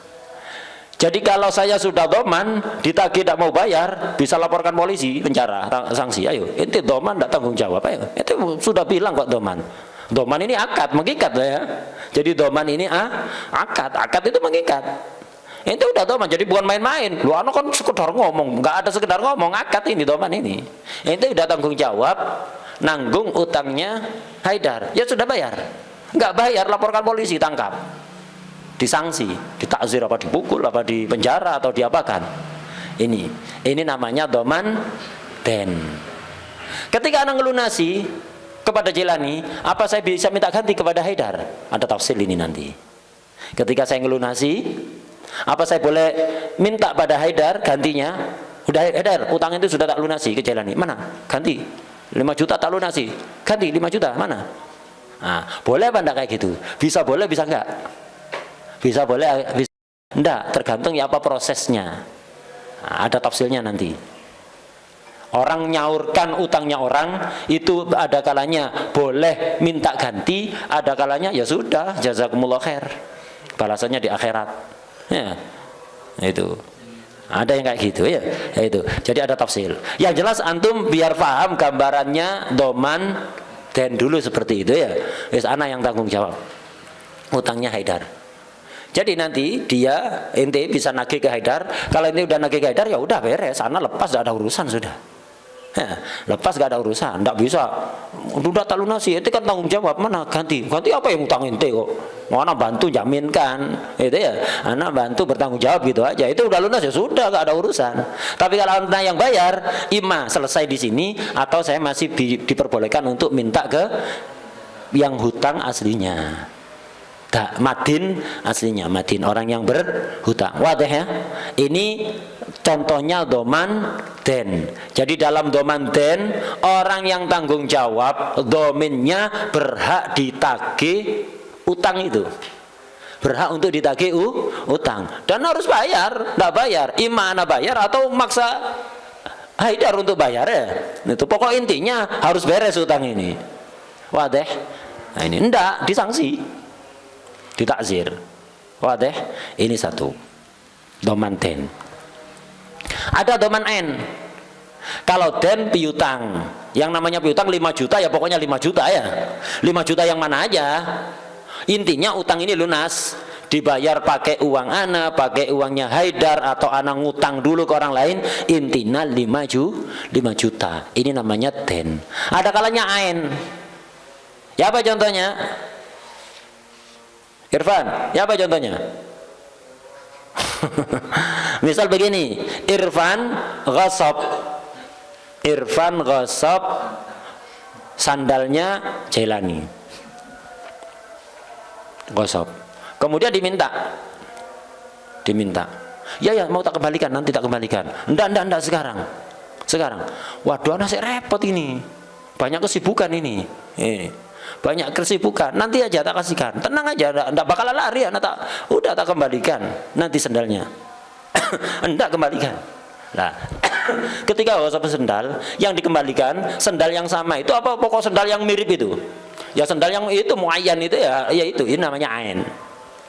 Jadi kalau saya sudah doman, ditagih tidak mau bayar, bisa laporkan polisi, penjara, sanksi. Ayo, itu doman tidak tanggung jawab. Ayo, itu sudah bilang kok doman. Doman ini akad, mengikat ya. Jadi doman ini akad itu mengikat. Itu udah doman, jadi bukan main-main. Lu anu kan sekedar ngomong, nggak ada sekedar ngomong, akad ini doman ini. Itu udah tanggung jawab, nanggung utangnya Haidar. Ya sudah bayar, nggak bayar laporkan polisi, tangkap, disanksi, ditakzir, apa dipukul, apa di penjara, atau diapakan. Ini namanya doman den. Ketika anak ngelunasi kepada Jailani, apa saya bisa minta ganti kepada Haidar? Ada tafsir ini nanti. Ketika saya ngelunasi, apa saya boleh minta pada Haidar gantinya? Udah Haidar, utang itu sudah tak lunasi ke Jailani. Mana? Ganti. 5 juta tak lunasi. Ganti 5 juta, mana? Nah, boleh apa enggak kayak gitu? Bisa boleh, bisa enggak? Bisa boleh, bisa enggak, tergantung ya apa prosesnya. Nah, ada tafsirnya nanti. Orang nyaurkan utangnya orang itu ada kalanya boleh minta ganti, ada kalanya ya sudah, jazakumullah khair, balasannya di akhirat. Ya, itu ada yang kayak gitu ya, itu. Jadi ada tafsir. Yang jelas antum biar paham gambarannya doman den dulu seperti itu ya. Wis ana yang tanggung jawab utangnya Haidar. Jadi nanti dia ente bisa nagih ke Haidar. Kalau ini udah nagih ke Haidar ya udah beres, ana lepas, tidak ada urusan sudah. Ya, lepas gak ada urusan, tidak bisa. Udah tak lunasi, itu kan tanggung jawab, mana ganti apa yang utang ente kok? Mau anak bantu jaminkan, itu ya, anak bantu bertanggung jawab gitu aja. Itu udah lunas ya sudah, gak ada urusan. Tapi kalau anda yang bayar, ima selesai di sini, atau saya masih diperbolehkan untuk minta ke yang hutang aslinya. Madin aslinya, madin orang yang berhutang. Wadah ya. Ini contohnya doman den. Jadi dalam doman den, orang yang tanggung jawab dominnya berhak ditagih utang itu, berhak untuk ditagih utang, dan harus bayar. Tidak bayar, imana bayar atau maksa Haidar untuk bayar ya. Itu pokok intinya harus beres utang ini. Wadah. Nah ini enggak disanksi, ditakzir. Wadah. Ini satu doman den. Ada doman en. Kalau den piutang, yang namanya piutang 5 juta ya pokoknya 5 juta ya. 5 juta yang mana aja. Intinya utang ini lunas, dibayar pakai uang ana, pakai uangnya Haidar, atau ana ngutang dulu ke orang lain, intinya 5 juta. Ini namanya den. Ada kalanya ain. Ya apa contohnya? Irfan, ya apa contohnya? Misal begini, Irfan ghasab sandalnya Jailani, ghasab. Kemudian diminta, ya mau tak kembalikan, nanti tak kembalikan. Enggak sekarang. Waduh, anak saya repot ini, banyak kesibukan ini. Banyak kesibukan, nanti aja tak kasihkan, tenang aja, enggak bakal lari, udah tak kembalikan nanti sendalnya. Enggak kembalikan. Nah, ketika ghasab sendal, yang dikembalikan sendal yang sama itu apa, pokok sendal yang mirip itu ya, sendal yang itu muayyan itu ya itu, ini namanya ain.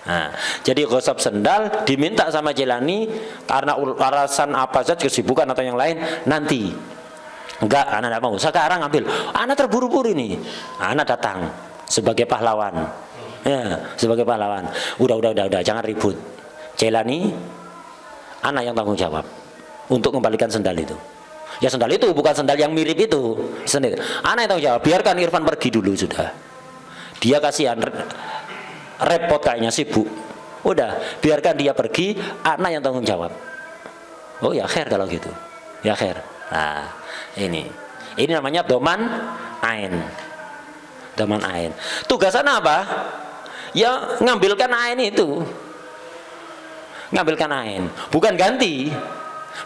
Nah, jadi ghasab sendal diminta sama Jailani karena alasan apa saja, kesibukan atau yang lain, nanti. Enggak, anak tidak mau, sekarang ambil. Anak terburu-buru ini, anak datang sebagai pahlawan ya, sebagai pahlawan. Udah, jangan ribut. Jailani, anak yang tanggung jawab untuk kembalikan sendal itu. Ya sendal itu bukan sendal yang mirip itu sendiri. Anak yang tanggung jawab, biarkan Irfan pergi dulu sudah. Dia kasihan, repot kayaknya, sibuk. Udah, biarkan dia pergi, anak yang tanggung jawab. Oh ya khair kalau gitu. Ya khair. Nah, ini namanya doman ain. Doman ain. Tugasan apa? Ya ngambilkan ain itu. Ngambilkan ain, bukan ganti.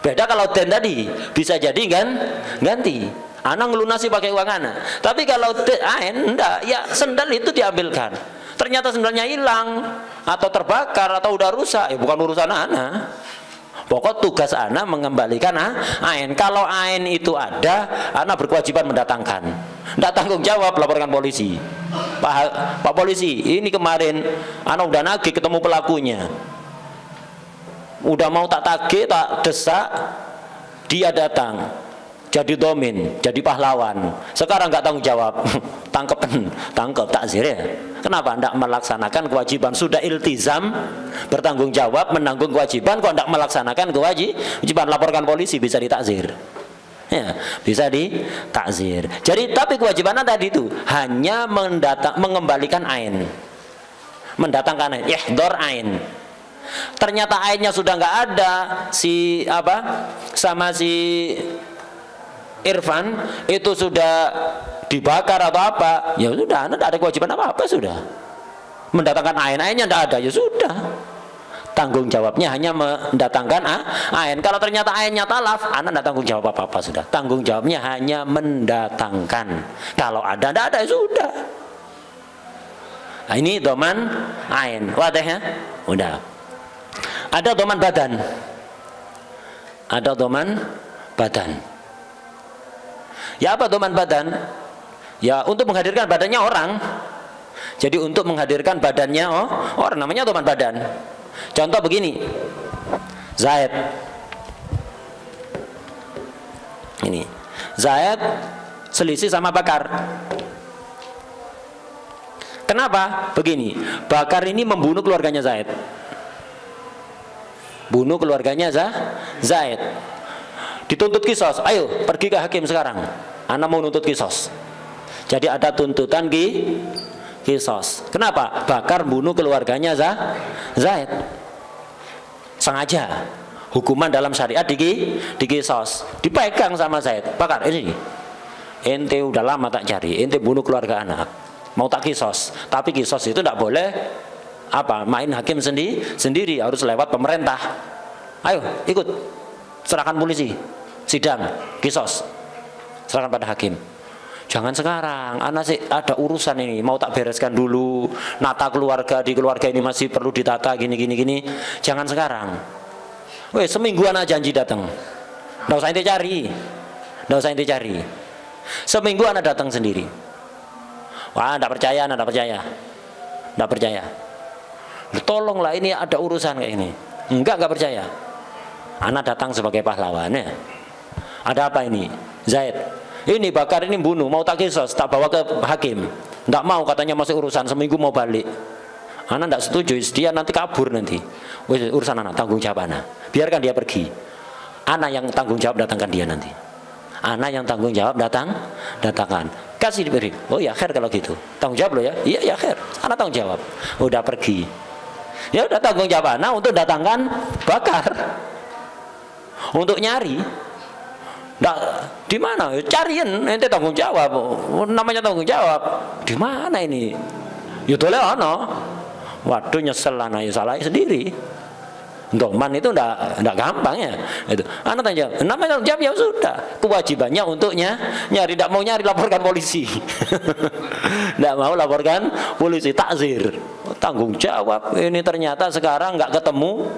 Beda kalau den tadi, bisa jadi kan ganti. Anak ngelunasi pakai uang anak. Tapi kalau ain enggak, ya sendal itu diambilkan. Ternyata sendalnya hilang atau terbakar atau udah rusak, ya bukan urusan anak. Pokok tugas anak mengembalikan ain. Kalau ain itu ada, anak berkewajiban mendatangkan. Tidak tanggung jawab, laporkan polisi. Pak polisi, ini kemarin anak udah nagih ketemu pelakunya. Udah mau tak tagih, tak desak, dia datang. Jadi domin, jadi pahlawan. Sekarang nggak tanggung jawab, tangkep takzir ya. Kenapa tidak melaksanakan kewajiban? Sudah iltizam bertanggung jawab, menanggung kewajiban, kok tidak melaksanakan kewajiban? Laporkan polisi, bisa ditakzir. Ya, bisa ditakzir. Jadi tapi kewajibannya tadi itu hanya mengembalikan ain, mendatangkan ain, ihdor ain. Ternyata ainnya sudah nggak ada, sama si Irfan itu sudah dibakar atau apa, ya sudah, anda tidak ada kewajiban apa-apa, sudah mendatangkan ainnya tidak ada, ya sudah, tanggung jawabnya hanya mendatangkan ain. Kalau ternyata ainnya talaf, anda tidak tanggung jawab apa-apa, sudah, tanggung jawabnya hanya mendatangkan. Kalau ada, tidak ada, ya sudah. Nah, ini doman ain, wadah ya, udah. Ada doman badan, ada doman badan. Ya apa doman badan? Ya untuk menghadirkan badannya orang. Jadi untuk menghadirkan badannya orang, namanya doman badan. Contoh begini, Zaid. Ini Zaid selisih sama Bakar. Kenapa? Begini, Bakar ini membunuh keluarganya Zaid. Bunuh keluarganya Zaid. Dituntut kisos, ayo pergi ke hakim sekarang, anak mau nuntut kisos. Jadi ada tuntutan kisos. Kenapa? Bakar bunuh keluarganya Zaid. Sengaja. Hukuman dalam syariat di kisos. Dipegang sama Zaid. Bakar ini, ente udah lama tak cari, ente bunuh keluarga anak, mau tak kisos. Tapi kisos itu tidak boleh main hakim sendiri, harus lewat pemerintah. Ayo ikut, serahkan polisi, sidang, kisos, serahkan pada hakim. Jangan sekarang, anak sih ada urusan ini, mau tak bereskan dulu, nata keluarga, di keluarga ini masih perlu ditata gini. Jangan sekarang. Weh, seminggu anak janji datang, nggak usah ente cari, seminggu anak datang sendiri. Wah, nggak percaya. Tolonglah, ini ada urusan kayak ini. Enggak percaya. Anak datang sebagai pahlawannya. Ada apa ini? Zaid, ini Bakar ini bunuh, mau tak kisos, tak bawa ke hakim. Enggak mau, katanya masih urusan, seminggu mau balik. Anak enggak setuju, dia nanti kabur nanti. Urusan anak, tanggung jawab anak. Biarkan dia pergi. Anak yang tanggung jawab, datangkan dia nanti. Anak yang tanggung jawab datangkan. Kasih diberi. Oh ya khair kalau gitu. Tanggung jawab lo ya. Iya ya khair. Anak tanggung jawab. Udah pergi. Ya udah, tanggung jawab anak untuk datangkan Bakar. Untuk nyari. Nggak, di mana? Cariin, ente tanggung jawab. Namanya tanggung jawab. Di mana ini? Ya boleh ono. Waduh, nyesel anak, ya salah sendiri. Doman itu enggak gampang ya. Itu. Anak tanya, namanya tanggung jawab, ya sudah. Kewajibannya untuknya nyari, enggak mau nyari laporkan polisi. Enggak mau laporkan polisi, takzir. Tanggung jawab. Ini ternyata sekarang enggak ketemu,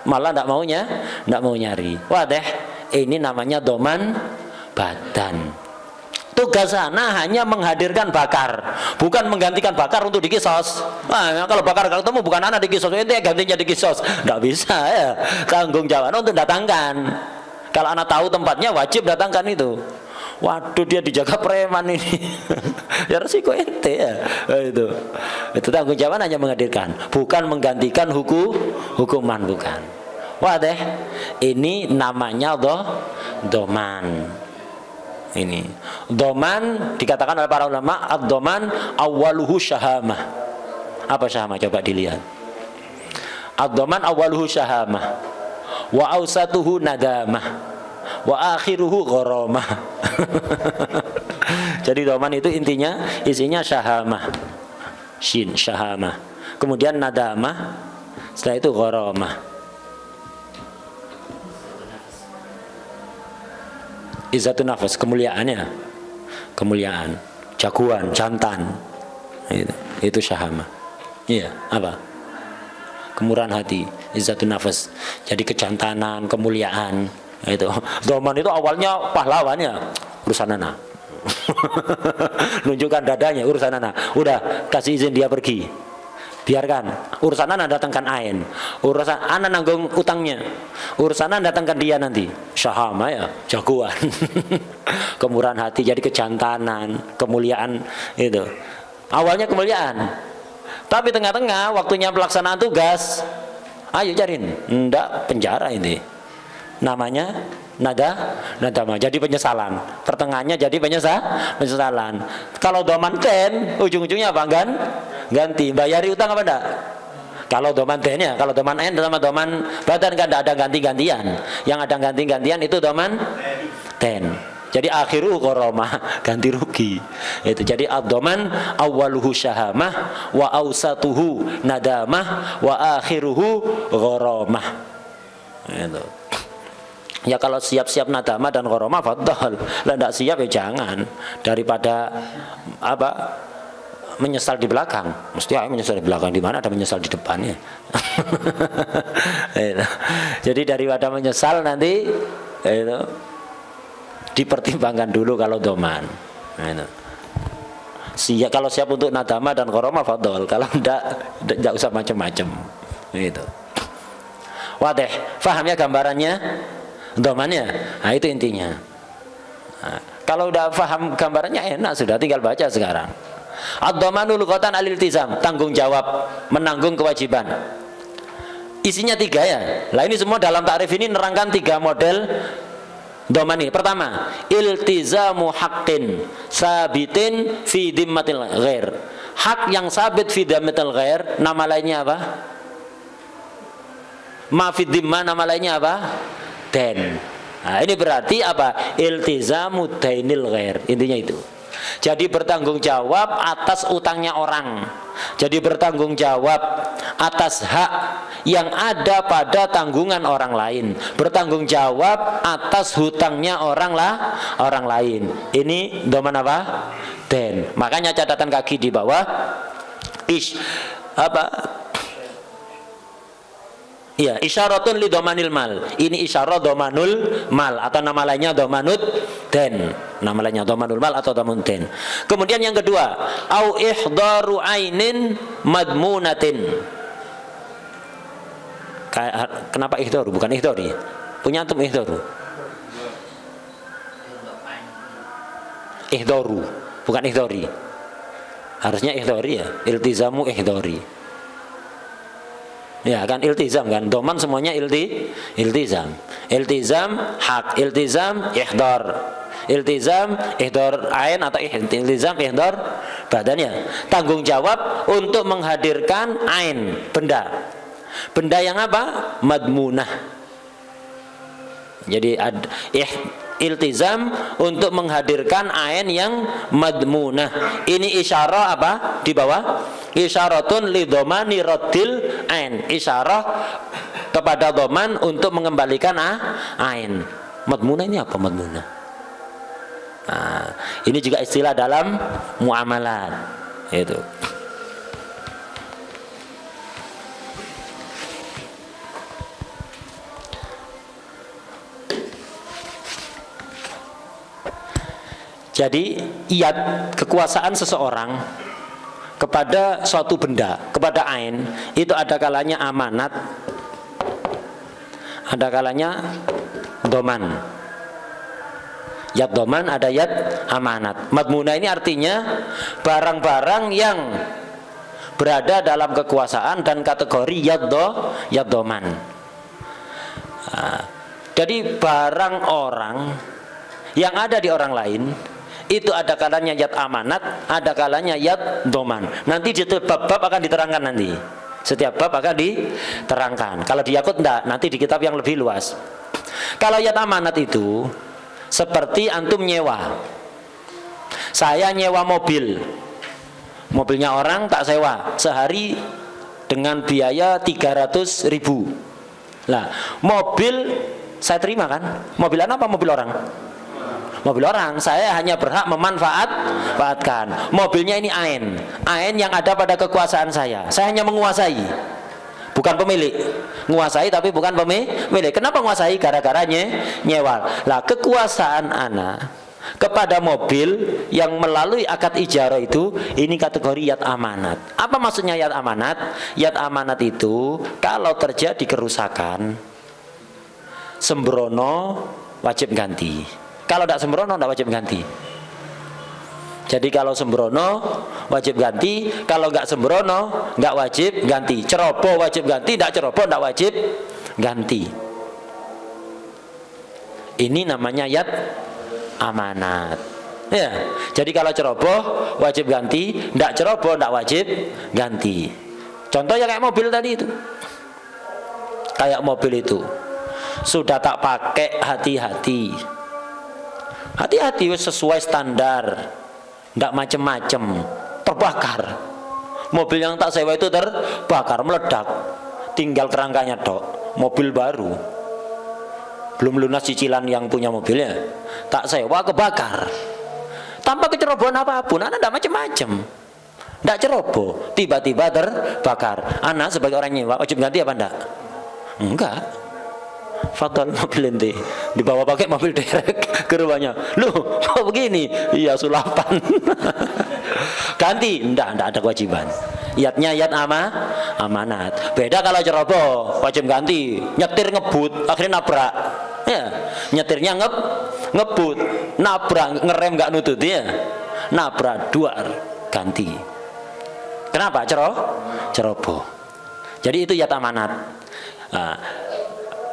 malah enggak mau nyari. Wadah, ini namanya doman badan. Tugas sana hanya menghadirkan Bakar, bukan menggantikan Bakar untuk dikisos. Nah, kalau Bakar ketemu, bukan anak dikisos, itu gantinya dikisos. Nggak bisa ya. Tanggung jawab untuk datangkan. Kalau anak tahu tempatnya, wajib datangkan itu. Waduh, dia dijaga preman ini. Ya resiko ente ya. Itu tanggung jawab hanya menghadirkan, bukan menggantikan hukuman, bukan. Wadah, ini namanya doman. Ini doman dikatakan oleh para ulama, ad-doman awwaluhu syahamah. Apa syahamah? Coba dilihat. Ad-doman awwaluhu syahamah wa awsatuhu nadamah. wa akhiruhu gharamah. Jadi doman itu intinya isinya syahamah, shin syahamah, kemudian nadamah, setelah itu gharamah. Izzatun nafas, kemuliaannya, kemuliaan, jagoan, jantan, itu syahamah. Iya, apa? Kemurahan hati, izzatun nafas, jadi kejantanan, kemuliaan. Itu doman itu awalnya pahlawannya urusan anak. Nunjukkan dadanya urusan anak, udah kasih izin dia pergi, biarkan urusan anak, datangkan ain, urusan anak nanggung utangnya, urusan anak datangkan dia nanti. Syahama ya, jagoan. Kemurahan hati jadi kejantanan, kemuliaan. Itu awalnya kemuliaan, tapi tengah-tengah waktunya pelaksanaan tugas, ayo cariin, ndak penjara ini namanya nadama, jadi penyesalan. Pertengahannya jadi penyesalan. Kalau doman ten, ujung-ujungnya apa? Ganti, bayari utang apa enggak? Kalau doman ten ya, kalau doman en sama doman badan kan enggak ada ganti-gantian. Yang ada ganti-gantian itu doman ten. Jadi akhiru gharamah, ganti rugi. Itu jadi ad-doman awwaluhu syahamah wa ausatuhu nadamah wa akhiruhu gharamah. Itu. Ya kalau siap-siap nadama dan gharamah fadhal, lah enggak siap ya jangan, daripada apa menyesal di belakang. Mesti menyesal di belakang, di mana ada menyesal di depannya. Jadi daripada menyesal nanti itu dipertimbangkan dulu kalau doman. Kalau siap untuk nadama dan gharamah fadhal, kalau enggak usah macam-macam. Itu. Wadih, paham ya gambarannya? Domannya, nah itu intinya. Nah, kalau udah paham gambarannya enak, sudah tinggal baca sekarang. Ad-domanu lughatan al-iltizam, tanggung jawab, menanggung kewajiban. Isinya 3 ya. Lah ini semua dalam takrif ini nerangkan 3 model doman ini. Pertama, iltizamu haqqin sabitin fi dhimmatil ghair. Hak yang sabit fi dhimmatil ghair, nama lainnya apa? Ma fi dhimma, nama lainnya apa? Den. Nah, ini berarti apa? Iltizamu dainil ghair. Intinya itu. Jadi bertanggung jawab atas utangnya orang. Jadi bertanggung jawab atas hak yang ada pada tanggungan orang lain. Bertanggung jawab atas hutangnya orang lain. Ini doman apa? Den. Makanya catatan kaki di bawah iya, isyaratun li domanil mal. Ini isyarat domanul mal, atau nama lainnya domanut den. Nama lainnya domanul mal atau domanut den. Kemudian yang kedua, au ihdaru ainin madmunatin. Kenapa ihdaru bukan ihdari? Punya antum ihdaru? Ihdaru bukan ihdari. Harusnya ihdari ya, iltizamu ihdari. Ya kan, iltizam kan, doman semuanya iltizam. Iltizam hak, iltizam ihdar, iltizam ihdar ain atau iltizam ihdar badannya. Tanggung jawab untuk menghadirkan ain, benda yang apa? Madmunah. Jadi iltizam untuk menghadirkan ain yang madmunah. Ini isyarah apa? Di bawah isyaratun li dhamani raddil ain. Isyarah kepada doman untuk mengembalikan ain. Madmunah ini apa madmunah? Nah, ini juga istilah dalam muamalat. Itu. Jadi iyad, kekuasaan seseorang kepada suatu benda, kepada ain, itu ada kalanya amanat, ada kalanya doman. Yad doman, ada yad amanat. Madmunah ini artinya barang-barang yang berada dalam kekuasaan dan kategori yad doman. Nah, jadi barang orang yang ada di orang lain itu ada kalanya yad amanat, ada kalanya yad doman. Nanti di bab-bab akan diterangkan nanti. Setiap bab akan diterangkan. Kalau di Yakut enggak, nanti di kitab yang lebih luas. Kalau yat amanat itu seperti antum nyewa. Saya nyewa mobil. Mobilnya orang tak sewa sehari dengan biaya 300.000. Lah, mobil saya terima kan? Mobil apa mobil orang? Mobil orang, saya hanya berhak memanfaatkan. Mobilnya ini ain yang ada pada kekuasaan saya. Saya hanya menguasai, bukan pemilik. Menguasai tapi bukan pemilik. Kenapa menguasai? Gara-gara nyewa. Lah, kekuasaan ana kepada mobil yang melalui akad ijarah itu, ini kategori yat amanat. Apa maksudnya yat amanat? Yat amanat itu kalau terjadi kerusakan, sembrono wajib ganti. Kalau tidak sembrono tidak wajib ganti. Jadi kalau sembrono wajib ganti, kalau nggak sembrono nggak wajib ganti. Ceroboh wajib ganti, tidak ceroboh tidak wajib ganti. Ini namanya yat amanat. Ya, jadi kalau ceroboh wajib ganti, tidak ceroboh tidak wajib ganti. Contohnya kayak mobil tadi itu. Kayak mobil itu sudah tak pakai, hati-hati. Hati-hati sesuai standar, tidak macem-macem, terbakar. Mobil yang tak sewa itu terbakar, meledak, tinggal kerangkanya dok. Mobil baru, belum lunas cicilan yang punya mobilnya, tak sewa kebakar. Tanpa kecerobohan apapun, Anda tidak macem-macem, tidak ceroboh, tiba-tiba terbakar. Anda sebagai orang nyewa wajib ganti apa enggak? Enggak. Fatal mobil ente dibawa pakai mobil derek ke rumahnya. Loh, kok begini? Iya, sulapan. Ganti? Enggak ada kewajiban. Yatnya yat amanat. Beda kalau ceroboh, wajib ganti. Nyetir ngebut, akhirnya nabrak. Ya, nyetirnya ngebut, nabrak, ngerem nggak nutut ya. Nabrak, duar, ganti. Kenapa? Ceroboh. Jadi itu yat amanat. Nah,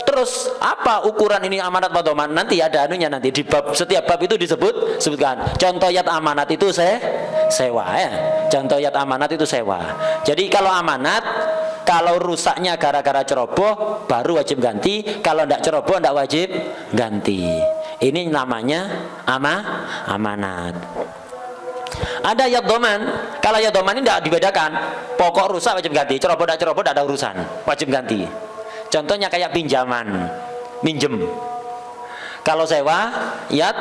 terus apa ukuran ini amanat atau doman? Nanti ada anunya, nanti di bab, setiap bab itu disebutkan. Contoh yat amanat itu sewa ya. Contoh yat amanat itu sewa. Jadi kalau amanat, kalau rusaknya gara-gara ceroboh baru wajib ganti. Kalau tidak ceroboh tidak wajib ganti. Ini namanya amanat. Ada yat doman. Kalau yat doman ini tidak dibedakan. Pokok rusak wajib ganti. Ceroboh tidak ada urusan, wajib ganti. Contohnya kayak pinjaman, minjem. Kalau sewa, yat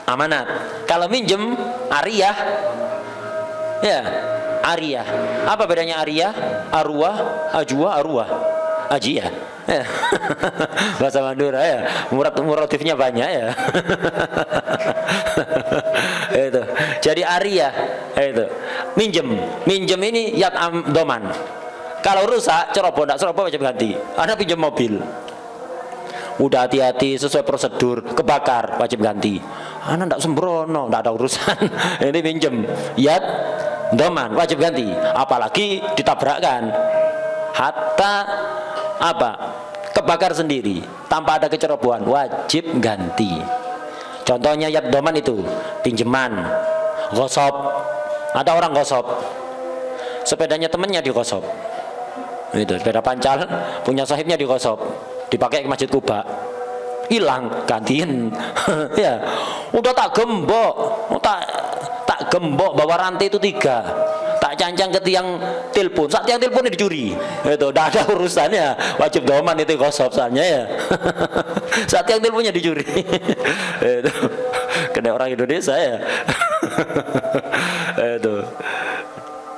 amanat. Kalau minjem, ariyah. Ya, ariyah. Apa bedanya ariyah? Arwah, ajwa, arwah. Ajiyah. Ya. Bahasa Madura ya. Muratifnya banyak ya. Itu. Jadi ariyah itu. Minjem ini yat doman. Kalau rusak, ceroboh wajib ganti. Anda pinjam mobil, udah hati-hati sesuai prosedur, kebakar wajib ganti. Anda tidak sembrono, tidak ada urusan. Ini pinjam, yat doman wajib ganti. Apalagi ditabrakkan, hatta apa? Kebakar sendiri, tanpa ada kecerobohan, wajib ganti. Contohnya yat doman itu pinjaman, gosop. Ada orang gosop, sepedanya temennya digosop. Itu sepeda pancal punya sahibnya digosop, dipakai ke Masjid Kuba, hilang, gantiin. Ya, udah tak gembok bawa rantai itu 3, tak cancang ke tiang telepon, saat tiang teleponnya dicuri. Itu udah ada urusannya, wajib doman itu gosop soalnya ya. Saat tiang teleponnya dicuri. Itu kena orang Indonesia ya. Itu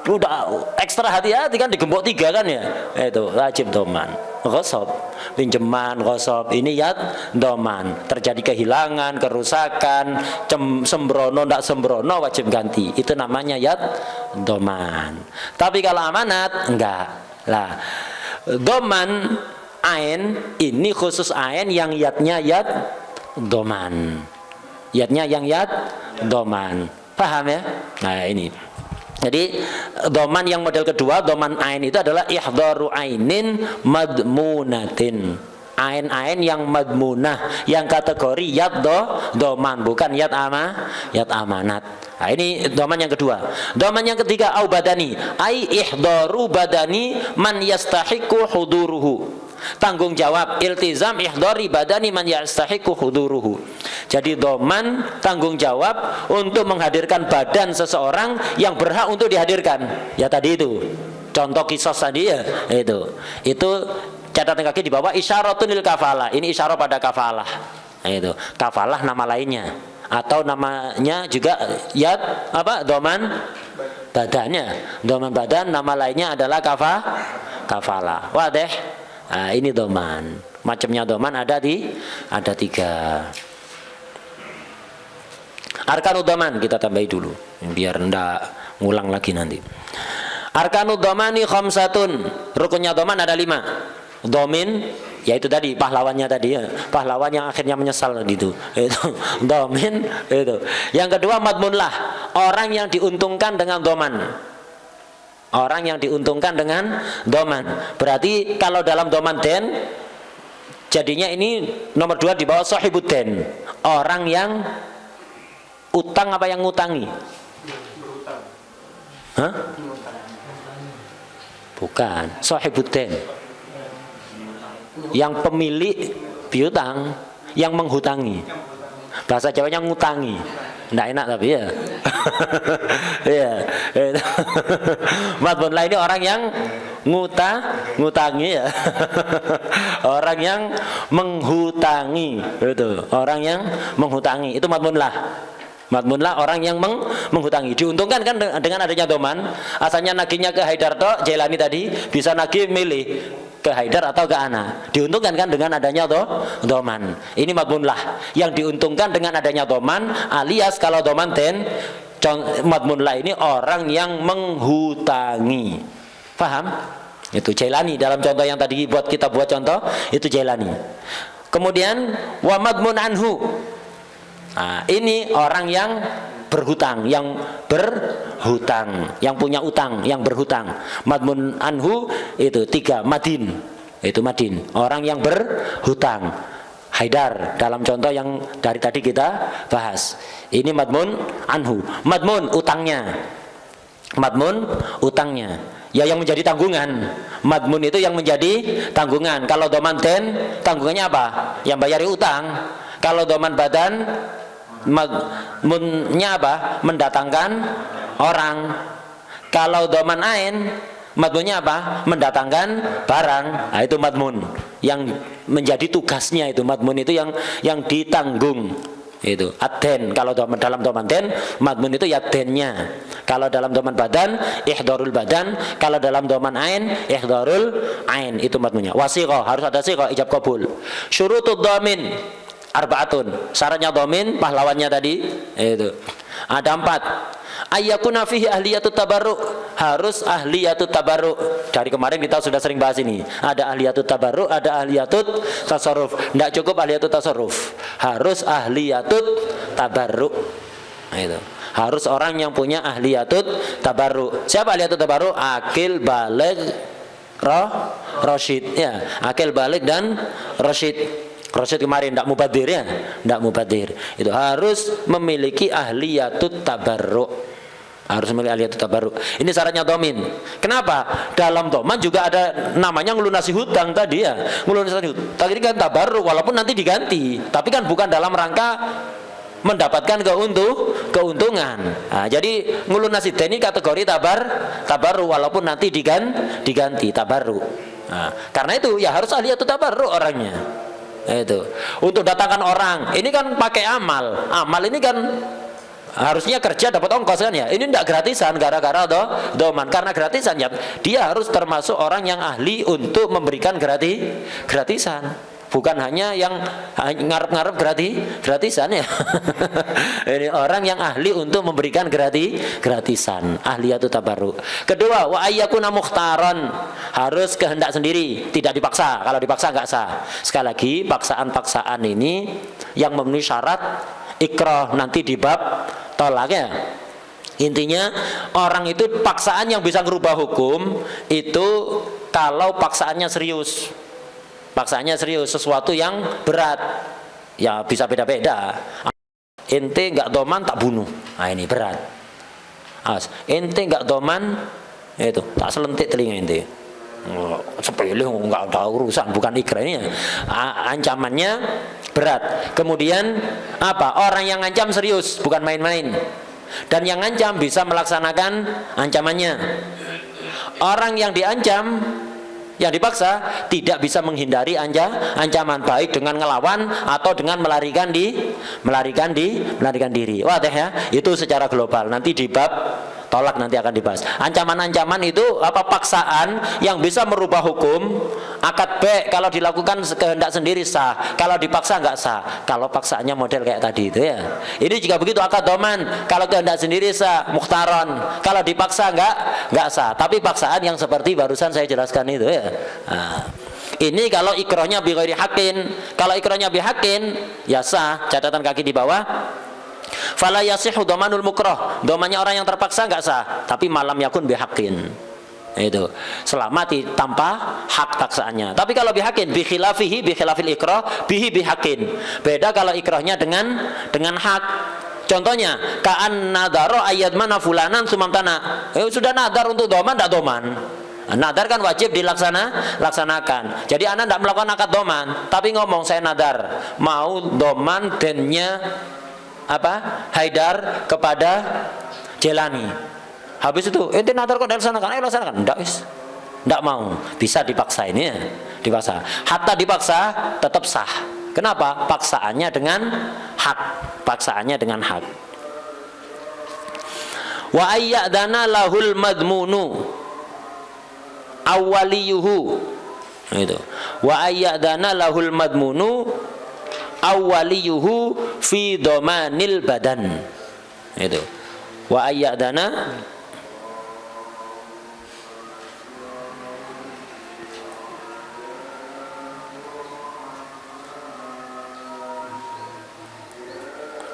udah ekstra hati-hati kan, digembok 3 kan ya. Itu wajib doman. Gosop, pinjaman, gosop, ini yat doman. Terjadi kehilangan, kerusakan, sembrono, ndak sembrono, wajib ganti. Itu namanya yat doman. Tapi kalau amanat enggak. Lah, doman ain ini khusus ain yang yatnya yat doman. Yatnya yang yat doman. Paham ya? Nah, ini. Jadi doman yang model kedua, doman ain itu adalah ihdaru ainin madmunatin. Ain-ain yang madmunah, yang kategori yat doman, bukan yat amanat. Nah, ini doman yang kedua. Doman yang ketiga au badani, ai ihdaru badani man yastahiqu huduruhu. tanggung jawab, iltizam ihdari badani man yastahiqu huduruhu. Jadi doman tanggung jawab untuk menghadirkan badan seseorang yang berhak untuk dihadirkan. Ya tadi itu contoh kisos tadi ya, itu catatan kaki di bawah isyaratun lil kafalah. Ini isyarat pada kafalah. Itu kafalah nama lainnya, atau namanya juga yad apa, doman badannya. Doman badan nama lainnya adalah kafalah. Wadih. Nah, ini doman. Macamnya doman ada 3. Arkanud doman kita tambahi dulu biar ndak ngulang lagi nanti. Arkanud domani khamsatun. Rukunnya doman ada 5. Domin, yaitu tadi pahlawannya tadi ya, pahlawan yang akhirnya menyesal gitu. Itu domin itu. Yang kedua madmunlah, orang yang diuntungkan dengan doman. Orang yang diuntungkan dengan doman. Berarti kalau dalam doman den, jadinya ini nomor 2 di bawah sahibuden. Orang yang utang apa yang ngutangi? Hah? Bukan, sahibuden. Yang pemilik piutang, yang menghutangi. Bahasa Jawanya ngutangi. Nggak enak tapi ya. Iya. Madmunlah ini orang yang ngutangi ya. Orang yang menghutangi. Itu. Orang yang menghutangi itu madmunlah. Madmunlah orang yang menghutangi. Diuntungkan kan dengan adanya doman. Asalnya nagihnya ke Haidarto, Jailani tadi bisa nagih milih ke Haidar atau ke Ana. Diuntungkan kan dengan adanya doman. Ini madmunlah yang diuntungkan dengan adanya doman, alias kalau doman ten, madmunlah ini orang yang menghutangi. Paham? Itu Jailani dalam contoh yang tadi kita buat contoh, itu Jailani. Kemudian wa madmun anhu. Nah, ini orang yang berhutang, yang punya utang, yang berhutang. Madmun anhu itu 3, madin. Itu madin, orang yang berhutang. Haidar dalam contoh yang dari tadi kita bahas. Ini madmun anhu. Madmun utangnya. Madmun utangnya. Ya yang menjadi tanggungan. Madmun itu yang menjadi tanggungan. Kalau doman den, tanggungannya apa? Yang bayari utang. Kalau doman badan, madmunnya apa? Mendatangkan orang. Kalau doman ain, madmunnya apa? Mendatangkan barang. Nah, itu madmun yang menjadi tugasnya. Itu madmun itu yang ditanggung. Itu aden. Kalau dalam doman den, madmun itu yadennya. Kalau dalam doman badan, ihdorul badan. Kalau dalam doman ain, ihdorul ain. Itu madmunnya. Wasiqah, harus ada siqah ijab qabul. Syurutud dhamin arbaatun. Syaratnya domin, pahlawannya tadi itu ada 4. Ayyakuna fihi ahliyatut tabarruk, harus ahliyatut tabarruk. Dari kemarin kita sudah sering bahas ini. Ada ahliyatut tabarruk, ada ahliyatut tasarruf. Tidak cukup ahliyatut tasarruf, harus ahliyatut tabarruk. Nah, itu harus orang yang punya ahliyatut tabarruk. Siapa ahliyatut tabarruk? Akil, baligh, rasyid ya. Akil, baligh dan rasyid. Rasyid kemarin tidak mubadir ya, tidak mubadir. Itu harus memiliki ahliyatut tabarruk. Harus memiliki ahliyatut tabarruk. Ini syaratnya domin. Kenapa? Dalam doman juga ada namanya ngelunasi hutang tadi ya. Ngelunasi hutang ini kan tabarruk, walaupun nanti diganti. Tapi kan bukan dalam rangka mendapatkan keuntungan. Nah, jadi ngelunasi ini kategori tabarruk, walaupun nanti diganti tabarruk. Nah, karena itu ya harus ahliyatut tabarruk orangnya. Itu untuk datangkan orang ini kan pakai amal ini kan harusnya kerja dapat ongkos kan ya, ini tidak gratisan gara-gara doman. Karena gratisan ya dia harus termasuk orang yang ahli untuk memberikan gratisan, bukan hanya yang ngarep-ngarep gratisan ya. Ini orang yang ahli untuk memberikan gratisan, ahliyatut tabarruk. Kedua, wa ayyakuna mukhtaran, harus kehendak sendiri, tidak dipaksa. Kalau dipaksa nggak sah. Sekali lagi, paksaan ini yang memenuhi syarat ikrah nanti di bab tolak ya. Intinya orang itu paksaan yang bisa merubah hukum itu kalau paksaannya serius. Paksaannya serius, sesuatu yang berat. Ya bisa beda-beda. Ente nggak doman tak bunuh. Nah ini berat. Ente nggak doman itu tak selentik telinga ente. Sepele nggak ada urusan, bukan ikrah ini. Ancamannya berat. Kemudian apa? Orang yang ngancam serius, bukan main-main. Dan yang ngancam bisa melaksanakan ancamannya. Orang yang diancam, yang dipaksa tidak bisa menghindari ancaman, baik dengan ngelawan atau dengan melarikan diri. Wah deh ya, itu secara global. Nanti di bab tolak nanti akan dibahas. Ancaman-ancaman itu apa, paksaan yang bisa merubah hukum. Akad baik kalau dilakukan kehendak sendiri sah, kalau dipaksa nggak sah. Kalau paksaannya model kayak tadi itu ya. Ini juga begitu, akad doman kalau kehendak sendiri sah, mukhtaron. Kalau dipaksa nggak sah. Tapi paksaan yang seperti barusan saya jelaskan itu ya. Nah, ini kalau ikrahnya bi ghairi haqqin. Kalau ikrahnya bi haqqin ya sah. Catatan kaki di bawah. Fala yasihu dhamanul mukrah. Dhamannya orang yang terpaksa enggak sah, tapi malam yakun bihaqqin. Itu selama tanpa hak paksaannya. Tapi kalau bihaqqin bi khilafihi bi khilafil ikrah bihi bihaqqin. Beda kalau ikrahnya dengan hak. Contohnya ka'an nadara ayat mana fulanan sumamtana. Sudah nadar untuk dhaman enggak dhaman. Nadar kan wajib dilaksanakan. Jadi anda tidak melakukan akad dhaman, tapi ngomong saya nadar mau dhaman dennya apa? Haidar kepada Jelani. Habis itu ente nadar kok dilaksanakan? Ayo laksanakan. Enggak mau. Bisa dipaksa ini ya. Dipaksa. Hatta dipaksa tetap sah. Kenapa? Paksaannya dengan hak. Paksaannya dengan hak. Wa ayyadana lahul madmunu awwaliyuhu. Itu. Wa ayyadana lahul madmunu awwaliyuhu fi dhamanil badan. Itu. Wa ayyadana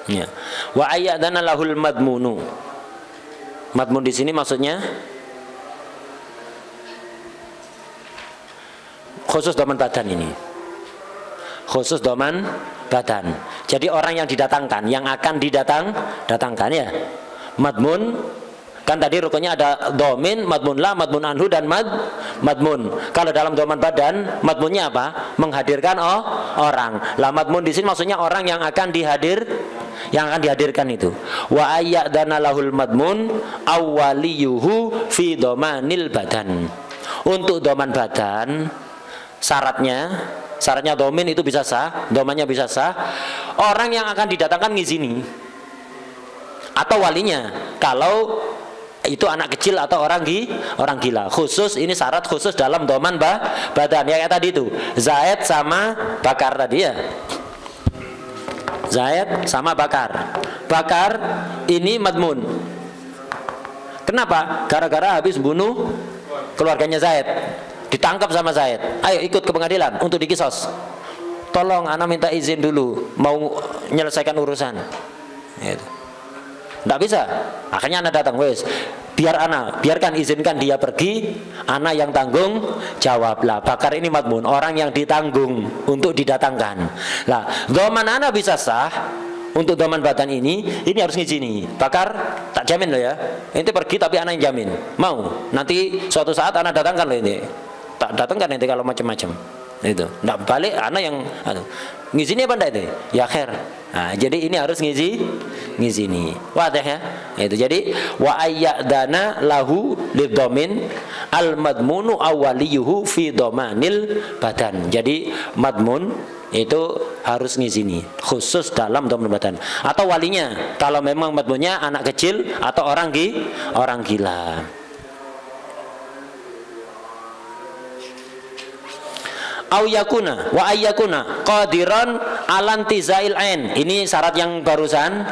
ya. Wa ayyadana lahul madmunu. Madmun di sini maksudnya khusus dhaman badan ini. Khusus dhaman badan. Jadi orang yang didatangkan, yang akan datangkan ya. Madmun kan tadi rukunnya ada dhamin, madmun la, madmun anhu dan madmun. Kalau dalam dhaman badan, madmunnya apa? Menghadirkan orang. Lah madmun di sini maksudnya orang yang akan dihadirkan itu. Wa ayyadana lahul madmun awwaliyuhu fi dhamanil badan. Untuk dhaman badan syaratnya domin itu bisa sah, domannya bisa sah. Orang yang akan didatangkan ngizini atau walinya. Kalau itu anak kecil atau orang gila. Khusus ini syarat khusus dalam doman badan. Ya kayak tadi itu Zaid sama Bakar tadi ya. Zaid sama Bakar. Bakar ini madmun. Kenapa? Gara-gara habis bunuh keluarganya Zaid. Ditangkap sama Zaid. Ayo ikut ke pengadilan untuk dikisos. Tolong ana minta izin dulu mau menyelesaikan urusan. Gitu. Nggak bisa. Akhirnya ana datang, wes. Biarkan izinkan dia pergi, ana yang tanggung jawablah. Bakar ini madmun, orang yang ditanggung untuk didatangkan. Lah, dhaman ana bisa sah. Untuk dhaman badan ini harus ngizini. Bakar tak jamin loh ya. Ente pergi tapi ana yang jamin. Mau? Nanti suatu saat ana datangkan loh ini. Tak datang kan nanti kalau macam-macam itu nggak balik anak yang ngizini apa enggak itu ya khair. Nah, jadi ini harus ngizini wadah ya itu. Jadi wa ayyadana lahu lidhamin al madmunu awwaliyuhu fi dhamanil badan. Jadi madmun itu harus ngizini khusus dalam dhaman badan atau walinya kalau memang madmunnya anak kecil atau orang gila. Au yakuna wa ayyakuna qadiran alantizail ain. Ini syarat yang barusan.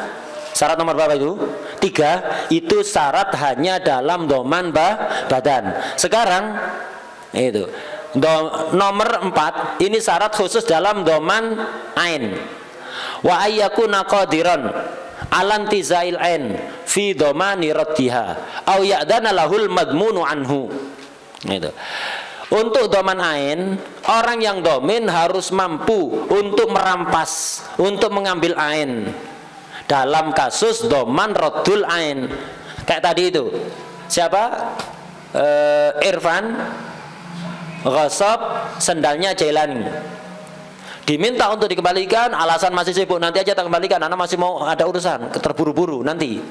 Syarat nomor berapa itu? 3. Itu syarat hanya dalam dhaman badan. Sekarang itu nomor 4 ini syarat khusus dalam dhaman ain. Wa ayyakuna qadiran alantizail ain fi dhamani raddiha au ya'dana lahul madmunu anhu. Itu. Untuk dhaman ain, orang yang domin harus mampu untuk merampas, untuk mengambil ain. Dalam kasus dhaman raddul ain. Kayak tadi itu. Siapa? Irfan ghasab sendalnya Jailani. Diminta untuk dikembalikan, alasan masih sibuk, nanti aja tak kembalikan, anak masih mau ada urusan, terburu-buru nanti.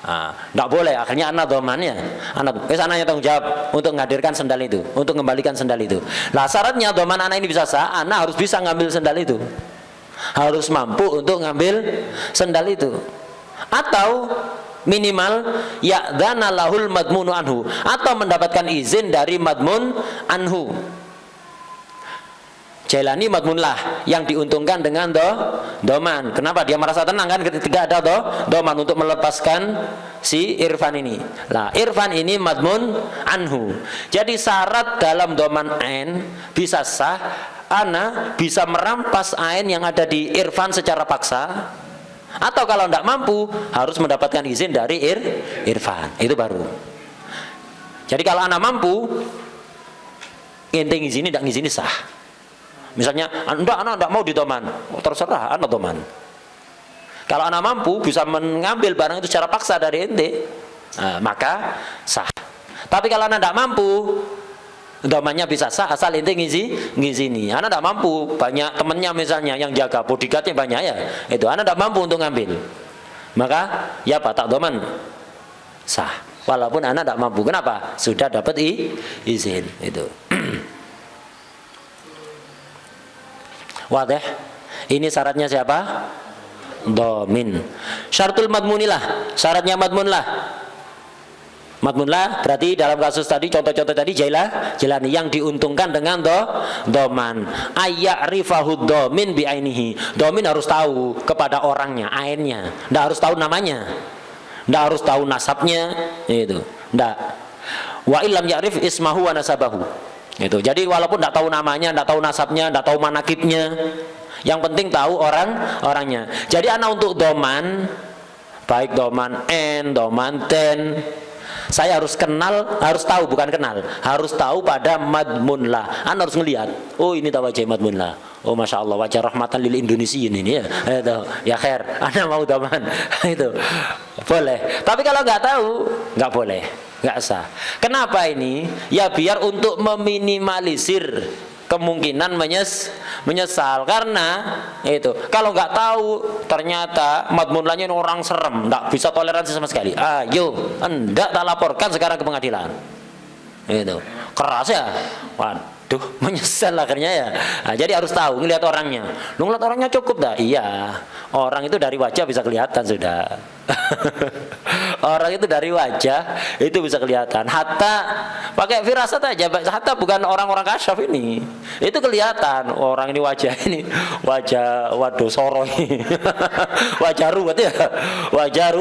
Tidak boleh, akhirnya anak domannya, anaknya tanggung jawab untuk menghadirkan sendal itu, untuk mengembalikan sendal itu. Lah syaratnya doman anak ini bisa sah, anak harus bisa ngambil sendal itu, harus mampu untuk ngambil sendal itu, atau minimal ya'dzana lahul madmunu anhu, atau mendapatkan izin dari madmun anhu. Jailani madmunlah, yang diuntungkan dengan doman. Kenapa dia merasa tenang kan ketika ada doman untuk melepaskan si Irfan ini. Lah Irfan ini madmun anhu. Jadi syarat dalam doman ain bisa sah, ana bisa merampas ain yang ada di Irfan secara paksa, atau kalau tidak mampu harus mendapatkan izin dari Irfan. Itu baru. Jadi kalau ana mampu, ente ngizini tidak ngizini sah. Misalnya, anak mau ditoman, terserah anak toman. Kalau anak mampu bisa mengambil barang itu secara paksa dari ente, maka sah. Tapi kalau anak tidak mampu, domannya bisa sah asal ente ngizini. Anak tidak mampu, banyak temannya misalnya yang jaga, bodyguardnya banyak ya, itu anak tidak mampu untuk ngambil, maka ya pak tak doman sah. Walaupun anak tidak mampu, kenapa? Sudah dapat izin itu. Wadah. Ini syaratnya siapa? Domin. Syaratul madmunilah, syaratnya madmunlah. Madmunlah berarti dalam kasus tadi, contoh-contoh tadi Jailani yang diuntungkan dengan doman. Ayya'rifahud domin bi'ainihi. Domin harus tahu kepada orangnya, ainnya. Tidak harus tahu namanya, tidak harus tahu nasabnya, itu. Tidak. Wa illam ya'rif ismahu wa nasabahu. Itu. Jadi walaupun tidak tahu namanya, tidak tahu nasabnya, tidak tahu manakibnya, yang penting tahu orangnya. Jadi anak untuk doman, baik doman n, doman ten, saya harus kenal, harus tahu, bukan kenal, harus tahu pada madmunlah. Anak harus ngelihat, oh ini tahu wajah madmunlah, oh masya Allah wajah rahmatan lil Indonesia ini ya, itu ya khair, anak mau doman itu boleh. Tapi kalau nggak tahu, nggak boleh. Nggak sah. Kenapa ini? Ya biar untuk meminimalisir kemungkinan menyesal. Karena itu kalau nggak tahu ternyata madmunlahnya orang serem, nggak bisa toleransi sama sekali. Ayo, hendak tak laporkan sekarang ke pengadilan. Itu keras ya. Waduh, menyesal akhirnya ya. Jadi harus tahu, ngelihat orangnya. Lu ngelihat orangnya cukup dah? Iya. Orang itu dari wajah bisa kelihatan sudah. Orang itu dari wajah itu bisa kelihatan. Hatta pakai firasat aja. Hatta bukan orang-orang kasyaf ini. Itu kelihatan orang ini wajah waduh soro ini. Wajah ruwet ya. Wajah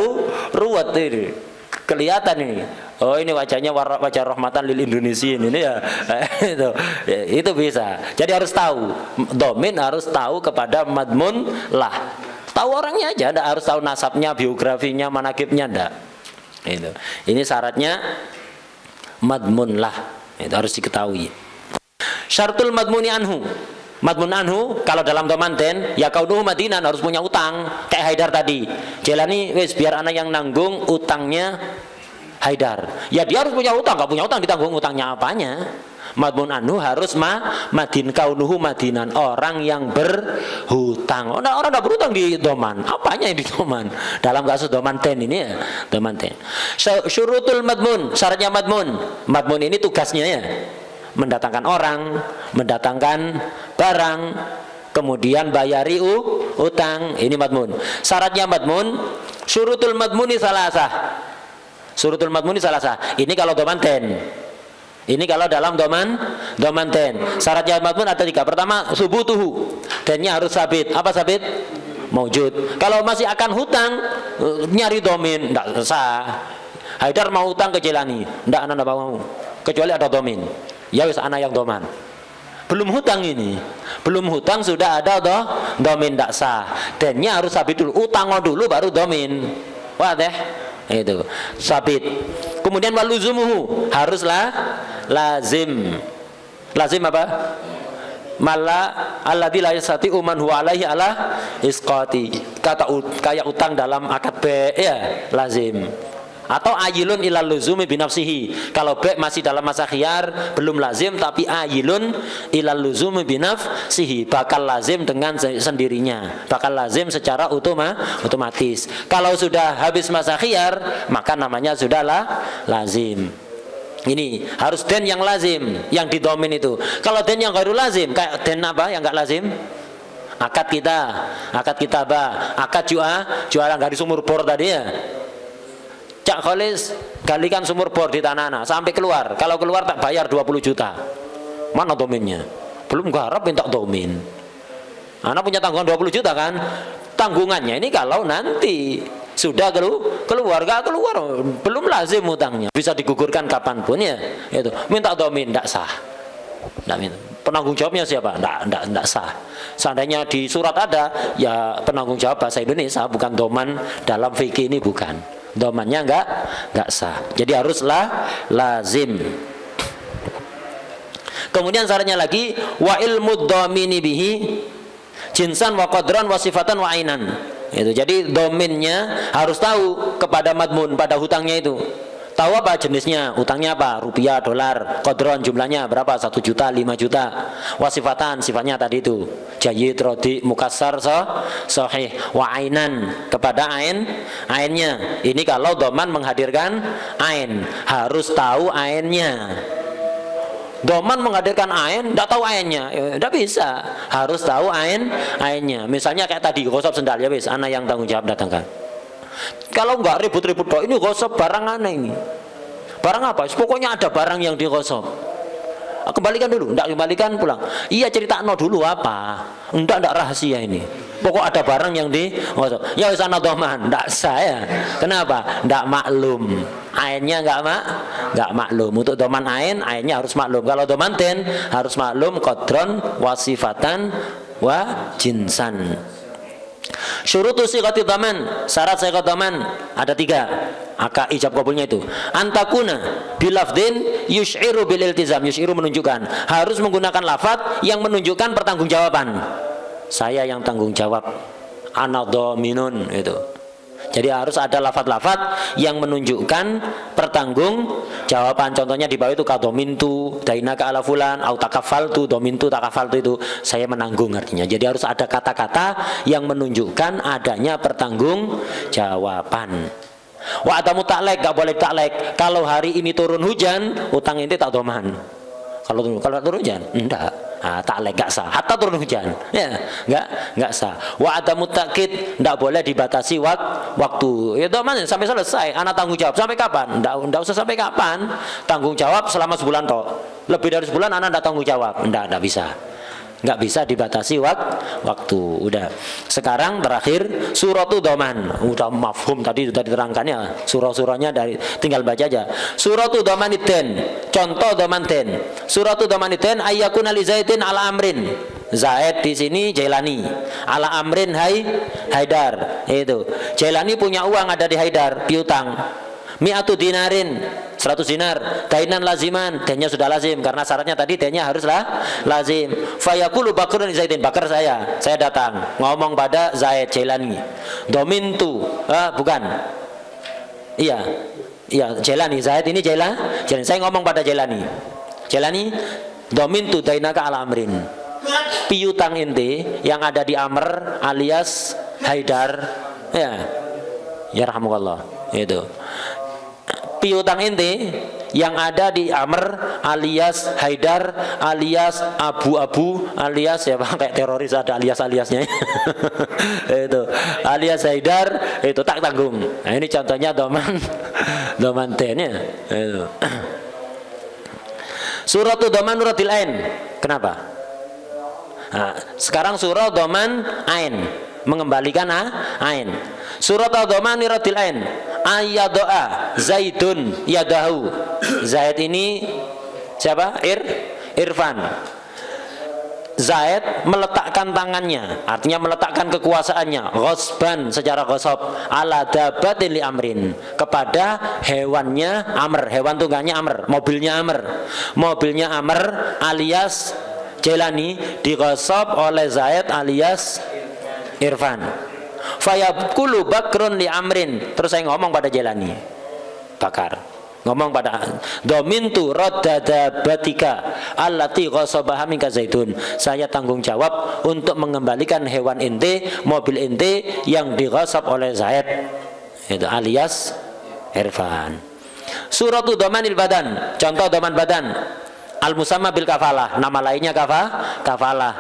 ruwet ini. Kelihatan ini. Oh ini wajahnya wajah rahmatan lil Indonesia ini ya. Itu bisa. Jadi harus tahu. Domin harus tahu kepada madmun lah. Tahu orangnya aja, tidak harus tahu nasabnya, biografinya, manakibnya, tidak. Itu. Ini syaratnya madmun lah. Itu harus diketahui. Syaratul madmuni anhu. Madmun anhu kalau dalam domanten ya kaunuhu madinan, harus punya utang kayak Haidar tadi. Jailani wis biar anak yang nanggung utangnya Haidar. Ya dia harus punya utang, nggak punya utang ditanggung utangnya apanya? Madmun anhu harus madin kaunuhu madinan, orang yang berhutang. Orang tidak berhutang di doman, apanya yang di doman? Dalam kasus doman ten ini ya, doman ten. Syurutul madmun, syaratnya madmun. Madmun ini tugasnya ya, mendatangkan orang, mendatangkan barang, kemudian bayari utang. Ini madmun. Syaratnya madmun, syurutul madmuni salasah. Syurutul madmuni salasah. Ini kalau doman ten. Ini kalau dalam doman ten. Syaratnya madmun ada 3. Pertama, subutuhu. Tennya harus sabit. Apa sabit? Maujud. Kalau masih akan hutang, nyari domin, tidak sah. Haidar mau hutang ke Jailani, tidak, anak mau. Kecuali ada domin. Ya wis anak yang doman. Belum hutang ini. Belum hutang sudah ada domin, tidak sah. Tennya harus sabit dulu. Utang dulu baru domin. Wah deh. Itu sabit. Kemudian waluzumuhu, haruslah lazim. Lazim apa? Mala alladzi la yastati man huwa alaihi ala isqati. Kayak utang dalam akad ya, lazim. Atau ayilun ilal luzumi binafsihi. Kalau B masih dalam masa khiyar, belum lazim, tapi ayilun ilal luzumi binafsihi, bakal lazim dengan sendirinya, bakal lazim secara otomatis. Kalau sudah habis masa khiyar, maka namanya sudahlah lazim. Ini harus den yang lazim, yang didomin itu. Kalau den yang ghairul lazim, kayak den apa yang enggak lazim? Akad kitabah, akad jualan dari sumur bor tadi ya. Cak Kholis galikan sumur bor di tanah anak sampai keluar. Kalau keluar tak bayar 20 juta. Mana dominnya? Belum garap minta domin. Anak punya tanggungan 20 juta kan? Tanggungannya ini kalau nanti sudah keluar, gak keluar, belum lazim utangnya. Bisa digugurkan kapanpun ya. Itu minta domin, tidak sah. Tidak minta. Penanggung jawabnya siapa? Tidak sah. Seandainya di surat ada, ya penanggung jawab bahasa Indonesia, bukan doman dalam fikih ini bukan. Domannya enggak sah. Jadi haruslah lazim. Kemudian syaratnya lagi wa ilmu domini bihi jinsan wa qadran wa sifatan wa ainan. Itu. Jadi dominnya harus tahu kepada madmun, pada hutangnya itu. Tahu apa jenisnya, utangnya apa, rupiah, dolar, kodron jumlahnya berapa, 1 juta, 5 juta. Wasifatan, sifatnya tadi itu, jayyid, rodi, mukassar, sahih, wa ainan, kepada ainnya. Ini kalau doman menghadirkan ain, harus tahu ainnya. Doman menghadirkan ain, tidak tahu ainnya, tidak bisa. Harus tahu ainnya. Misalnya kayak tadi, gosok sendal, ya wis, anak yang tanggung jawab datangkan. Kalau enggak ribut-ribut toh, ini gosok barang aneh ini. Barang apa? Pokoknya ada barang yang digosok. Kembalikan dulu, enggak kembalikan pulang. Iya cerita no dulu apa? Enggak rahasia ini. Pokok ada barang yang digosok. Ya wis ana doman, enggak saya. Kenapa? Enggak maklum. Ainnya enggak maklum. Untuk doman ainnya harus maklum. Kalau doman ten harus maklum qadron wasifatan wa jinsan. Syurutu sighati dhaman, syarat sighati dhaman ada 3. Aka ijab kabulnya itu. Antakuna bilafdin yush'iru bil iltizam. Yush'iru menunjukkan, harus menggunakan lafaz yang menunjukkan pertanggungjawaban. Saya yang tanggung jawab. Ana dhaminun itu. Jadi harus ada lafaz-lafaz yang menunjukkan pertanggungjawaban. Contohnya di bawah itu kadomintu, dainaka ala fulan, au takafaltu, domintu, takafaltu itu saya menanggung artinya. Jadi harus ada kata-kata yang menunjukkan adanya pertanggungjawaban. Wa adamu taklek, gak boleh taklek. Kalau hari ini turun hujan, utang ini tak doman. Kalau turun hujan, enggak. Taklek gak sah. Hatta turun hujan, ya, enggak sah. Wa adamu takkid, enggak boleh dibatasi waktu. Ya doman sampai selesai. Anak tanggung jawab sampai kapan? Enggak usah sampai kapan. Tanggung jawab selama sebulan toh. Lebih dari sebulan anak enggak tanggung jawab. Enggak bisa. Nggak bisa dibatasi waktu. Udah. Sekarang terakhir suratu doman. Udah mafhum tadi sudah diterangkannya. Surah-surahnya dari tinggal baca aja. Suratu domaniten. Contoh domanten. Suratu domaniten ayyakun ali zaidin ala amrin. Zaid di sini Jailani. Ala amrin Haidar. Itu. Jailani punya uang ada di Haidar, piutang. Mi'atu dinarin, 100 dinar. Dainan laziman, dennya sudah lazim karena syaratnya tadi dennya haruslah lazim. Fayaqulu Bakrun Zaidin, Bakar saya datang ngomong pada Zaid Jailani. Domintu, bukan. Iya, Jailani, Zaid ini Jailani. Saya ngomong pada Jailani. Jailani, domintu dainaka ala amrin. Piutang inti yang ada di Amr alias Haidar, ya rahmukallah, itu. Piutang inti yang ada di Amr alias Haidar alias Abu alias ya kayak teroris ada aliasnya itu alias Haidar itu tak tanggung. Nah, ini contohnya doman tennya itu. Suratu doman nuratil ain. Kenapa? Nah, sekarang surah doman ain mengembalikan ain. Surat al-doman nuratil ain. Ayadoa Zaidun yadahu. Zaid ini siapa? Irfan. Zaid meletakkan tangannya, artinya meletakkan kekuasaannya, ghosban secara ghosab, ala dabatin li amrin, kepada hewannya Amr, hewan tunggannya Amr, mobilnya Amr alias Jailani dighosab oleh Zaid alias Irfan. Fayaqulu Bakrun li amrin, terus saya ngomong pada Jailani. bakar. Ngomong pada domintu radada batika allati ghasabaha minka zaitun. Saya tanggung jawab untuk mengembalikan hewan ente, mobil ente yang dighasab oleh Zaid. Itu alias Irfan. Suratu dhamanil badan, contoh dhaman badan. Al musamma bil kafalah, nama lainnya kafalah.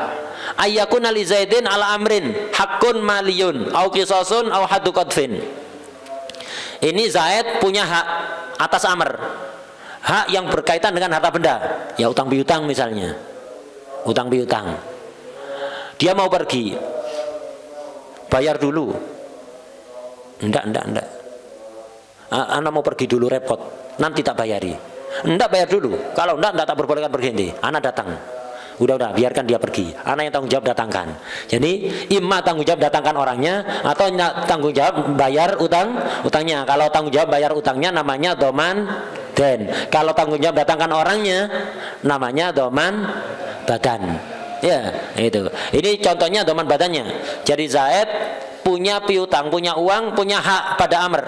Ayyakun li Zaidin ala amrin hakun maliyun au qisasun au haddu qadfin. Ini Zaid punya hak atas Amr, hak yang berkaitan dengan harta benda, ya utang piutang misalnya, utang piutang. Dia mau pergi, bayar dulu. Enggak. Anak mau pergi dulu repot, nanti tak bayari. Enggak, bayar dulu. Kalau enggak tak perbolehkan pergi nanti. Anak datang. Udah, biarkan dia pergi. Anak yang tanggung jawab datangkan. Jadi, imma tanggung jawab datangkan orangnya atau tanggung jawab bayar utangnya. Kalau tanggung jawab bayar utangnya namanya doman den. Kalau tanggung jawab datangkan orangnya namanya doman badan. Ya, itu. Ini contohnya doman badannya. Jadi Zaid punya piutang, punya uang, punya hak pada Amr.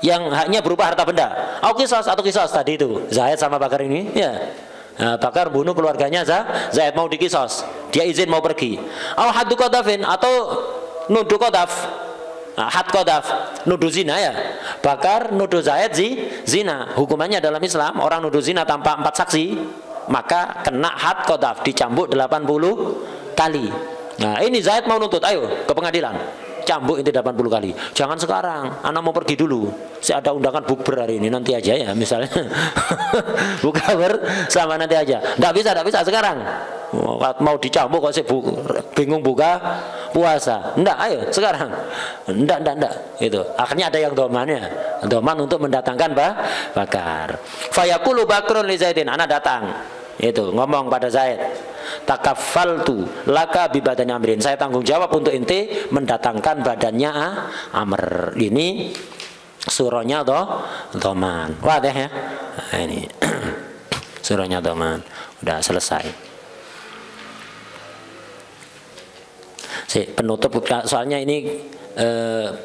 Yang haknya berupa harta benda. Atau kisos tadi itu. Zaid sama Bakar ini, ya. Nah, Bakar bunuh keluarganya Zaid mau dikisos, dia izin mau pergi. Haddu qadafin atau nuduh qadaf. Had qadaf, nuduh zina ya. Bakar nuduh Zaid zina. Hukumannya dalam Islam orang nuduh zina tanpa 4 saksi maka kena had qadaf, dicambuk 80 kali. Nah, ini Zaid mau nuntut, ayo ke pengadilan. Cambuk itu 80 kali. Jangan sekarang, anak mau pergi dulu. Saya ada undangan bukber hari ini, nanti aja ya misalnya. Buka bersama nanti aja. Enggak bisa sekarang. Mau dicambuk kok saya bingung buka puasa. Enggak, ayo sekarang. Enggak. Itu. Akhirnya ada yang domannya. Doman untuk mendatangkan Bakar. Fayaqulu Bakrun li Zaidin, anak datang. Itu ngomong pada Zaid, takafaltu laka bi badani Amrin, saya tanggung jawab untuk ente mendatangkan badannya Amr. Ini surahnya Dhaman. Wadah ya. Nah, ini surahnya Dhaman. Udah selesai. Penutup, soalnya ini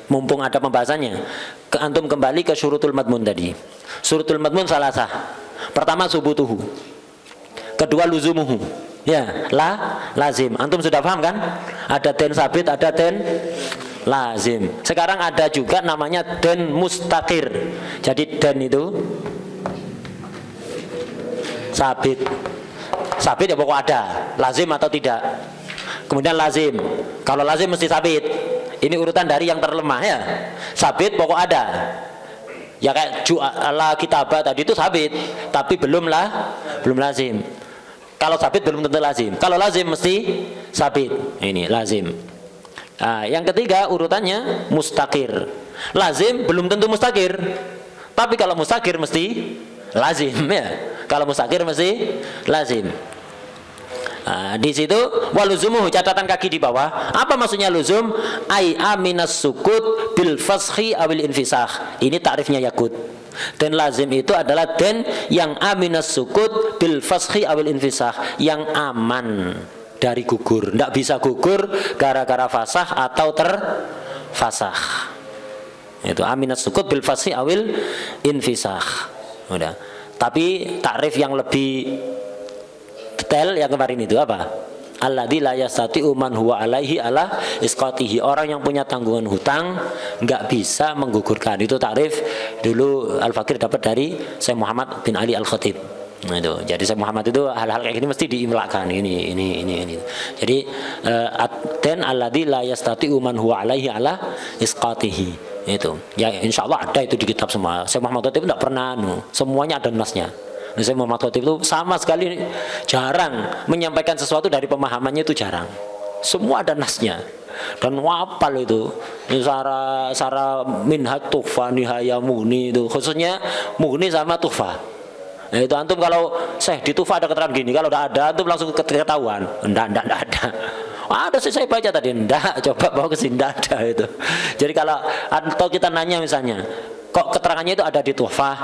mumpung ada pembahasannya, antum kembali ke syurutul madmun tadi. Syurutul madmun salasah. Pertama subutuhu. Kedua luzumuhu, ya lazim. Antum sudah paham kan? Ada den sabit, ada den lazim. Sekarang ada juga namanya den mustaqir. Jadi den itu sabit ya pokok ada, lazim atau tidak. Kemudian lazim, kalau lazim mesti sabit. Ini urutan dari yang terlemah ya. Sabit pokok ada. Ya kayak ju'ala kitabah tadi itu sabit, tapi belum lazim. Kalau sabit belum tentu lazim. Kalau lazim mesti sabit. Ini lazim. Nah, yang ketiga urutannya mustaqir. Lazim belum tentu mustaqir. Tapi kalau mustaqir mesti lazim ya. Kalau mustaqir mesti lazim. Nah, di situ waluzumuhu, catatan kaki di bawah. Apa maksudnya luzum? Ai aminas sukut bil fashi awil infisah. Ini takrifnya yakut. Dan lazim itu adalah den yang aminas sukut bil fashi awil infisah, yang aman dari gugur. Tidak bisa gugur gara-gara fasah atau terfasah. Itu aminas sukut bil fashi awil infisah. Udah. Tapi takrif yang lebih detail yang kemarin itu apa? Alladzi la yastati'u man huwa alaihi ala isqatihi. Orang yang punya tanggungan hutang enggak bisa menggugurkan. Itu takrif dulu Al-Fakir dapat dari Syekh Muhammad bin Ali Al-Khatib. Nah, itu. Jadi Syekh Muhammad itu hal-hal kayak gini mesti diimlakan. Ini. Jadi dan alladzi la yastati'u man huwa alaihi ala isqatihi. Itu. Ya insyaallah ada itu di kitab semua. Syekh Muhammad Khatib enggak pernah semuanya ada nasnya. Syekh Muhammad Khatib itu sama sekali jarang menyampaikan sesuatu dari pemahamannya, itu jarang. Semua ada nasnya dan wapal itu. Sara minhaj tuhfa nihaya mughni itu, khususnya mughni sama tuhfa. Nah, itu antum kalau di tuhfa ada keterangan gini, kalau tidak ada antum langsung ketahuan. Enggak ada. Ada sih saya baca tadi, enggak, coba bawa ke sini, enggak ada itu. Jadi kalau atau kita nanya misalnya, kok keterangannya itu ada di Tuhfah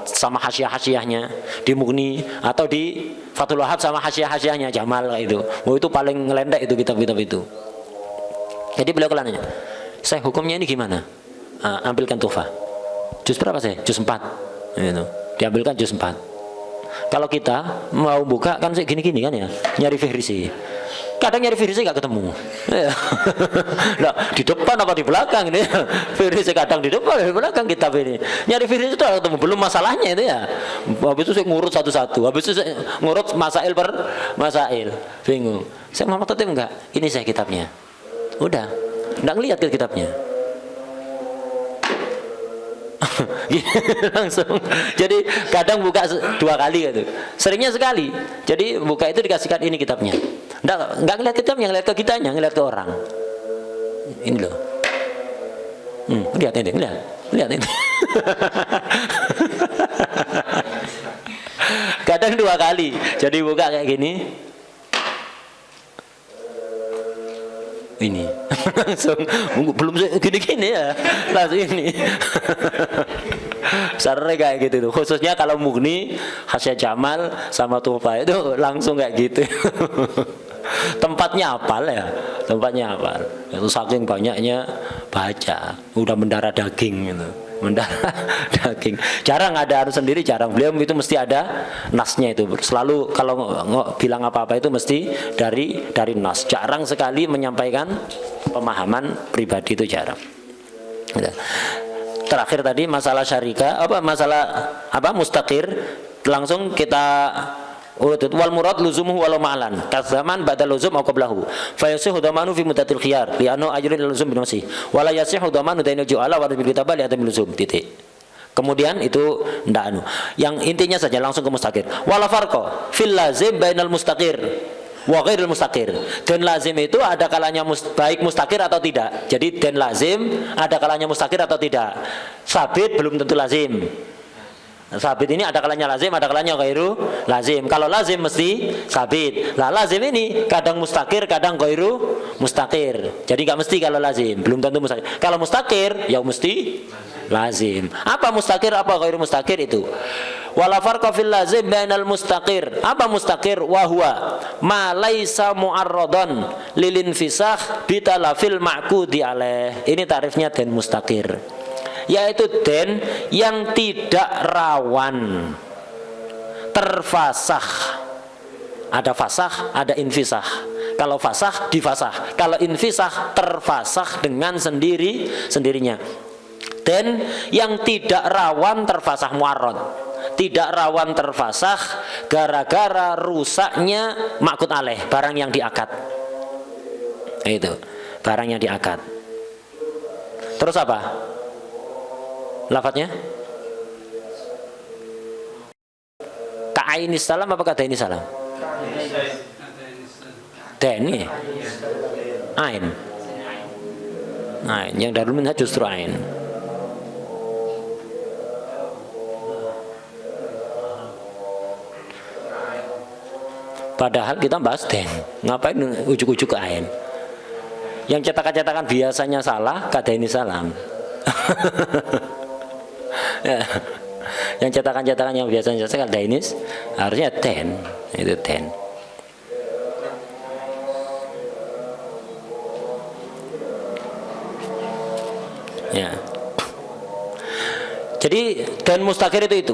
sama hasyiah-hasyiahnya, di Mughni atau di Fathul Wahab sama hasyiah-hasyiahnya Jamal itu. Itu paling ngelendek itu kitab-kitab itu. Jadi beliau nanya, "Saya hukumnya ini gimana?" Ambilkan Tuhfah. Juz berapa sih? Juz 4. Gitu. Diambilkan juz 4. Kalau kita mau buka kan sih gini-gini kan ya, nyari fihrisi. Kadang nyari fihrisi nggak ketemu. Nah, di depan apa di belakang ini? Fihrisi kadang di depan, di belakang kitab ini. Nyari fihrisi itu ketemu, belum masalahnya itu ya. Habis itu saya ngurut satu-satu. Habis itu saya ngurut masail per masail. Bingung. Saya mau tertib enggak? Ini saya kitabnya. Udah, enggak ngelihat ke kitabnya. Langsung. Jadi kadang buka 2 kali gitu. Seringnya sekali. Jadi buka itu dikasihkan ini kitabnya. Enggak ngeliat kitabnya, ngeliat ke kitanya, ngeliat ke orang. Ini loh. Lihat ini, lihat ini. Kadang 2 kali. Jadi buka kayak gini. Ini langsung belum gini-gini ya, langsung ini. Sarre kayak gitu tuh. Khususnya kalau Mughni, Hasya Jamal sama Tuhfa itu langsung kayak gitu. Tempatnya hafal ya, tempatnya hafal. Itu saking banyaknya baca, udah mendarah daging gitu. Mendarah daging. Jarang ada harus sendiri, jarang. Beliau itu mesti ada nasnya itu. Selalu kalau bilang apa-apa itu mesti dari nas. Jarang sekali menyampaikan pemahaman pribadi, itu jarang. Terakhir tadi masalah syarika, masalah mustaqir, langsung kita wal murad luzumuhu walau ma'lan kazaman badal luzum au qablahu fa yasihu dhamanu fi muddatil khiyar li anna ajrul luzum bin nafsi wala yasihu dhamanu dainul ju'ala wa bil kitabah li adam luzum titik. Kemudian itu ndak anu. Yang intinya saja langsung ke mustaqir. Wala farqa fil lazim bainal mustaqir wa ghairil mustaqir. Dan lazim itu ada kalanya baik mustaqir atau tidak. Jadi dan lazim ada kalanya mustaqir atau tidak. Sabit belum tentu lazim. Sabit ini ada kalanya lazim, ada kalanya ghairu lazim. Kalau lazim mesti sabit. Lah lazim ini kadang mustaqir, kadang ghairu mustaqir. Jadi enggak mesti kalau lazim, belum tentu mustaqir. Kalau mustaqir ya mesti lazim. Apa mustaqir, apa ghairu mustaqir itu? Wala farqa fil lazim bainal mustaqir. Apa mustaqir? Wa huwa ma laisa mu'arradan lil infisakh bi talafil ma'qudi alaih. Ini tarifnya dan mustaqir. Yaitu den yang tidak rawan terfasah. Ada fasah, ada infisah. Kalau fasah difasah, kalau infisah terfasah dengan sendirinya. Den yang tidak rawan terfasah muarrad, tidak rawan terfasah gara-gara rusaknya ma'qud alaih, barang yang diakad. Itu barang yang diakad. Terus apa lafadznya? Ka'ainis salam apa ka'ainis salam? Deni ain. Ain. Yang darul minhaj justru ain. Padahal kita bahas den. Ngapain ujuk-ujuk ke ain? Yang cetakan-cetakan biasanya salah, ka'ainis salam. Ya. Yang cetakan-cetakan yang biasanya kalau dainis harusnya ten, itu ten. Ya. Jadi dan mustaqir itu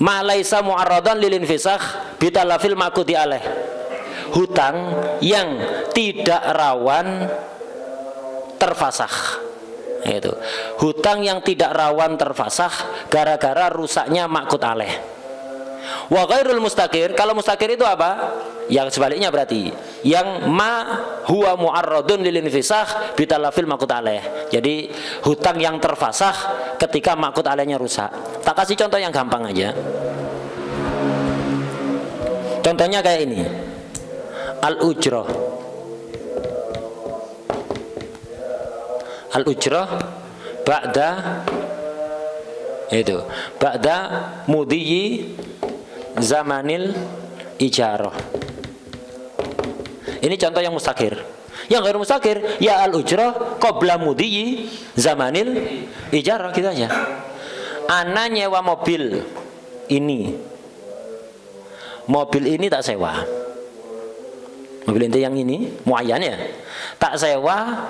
ma laisa mu'arradan lil infisakh bitalafil ma'qudi alaih. Hutang yang tidak rawan terfasah. Itu hutang yang tidak rawan terfasah gara-gara rusaknya ma'qud alaih. Wa ghairul mustaqir, kalau mustaqir itu apa? Yang sebaliknya berarti yang ma huwa mu'arradun lil infisakh bitalafil ma'qud alaih. Jadi hutang yang terfasah ketika ma'qud alaihnya rusak. Tak kasih contoh yang gampang aja. Contohnya kayak ini. Al-ujrah. Al-ujrah ba'da mudhiyi zamanil ijarah. Ini contoh yang mustaqir. Yang ghair mustaqir ya al-ujrah qabla mudhiyi zamanil ijarah, gitu aja. Ana nyewa mobil ini. Mobil ini tak sewa. Mobil ini yang ini muayyan ya. Tak sewa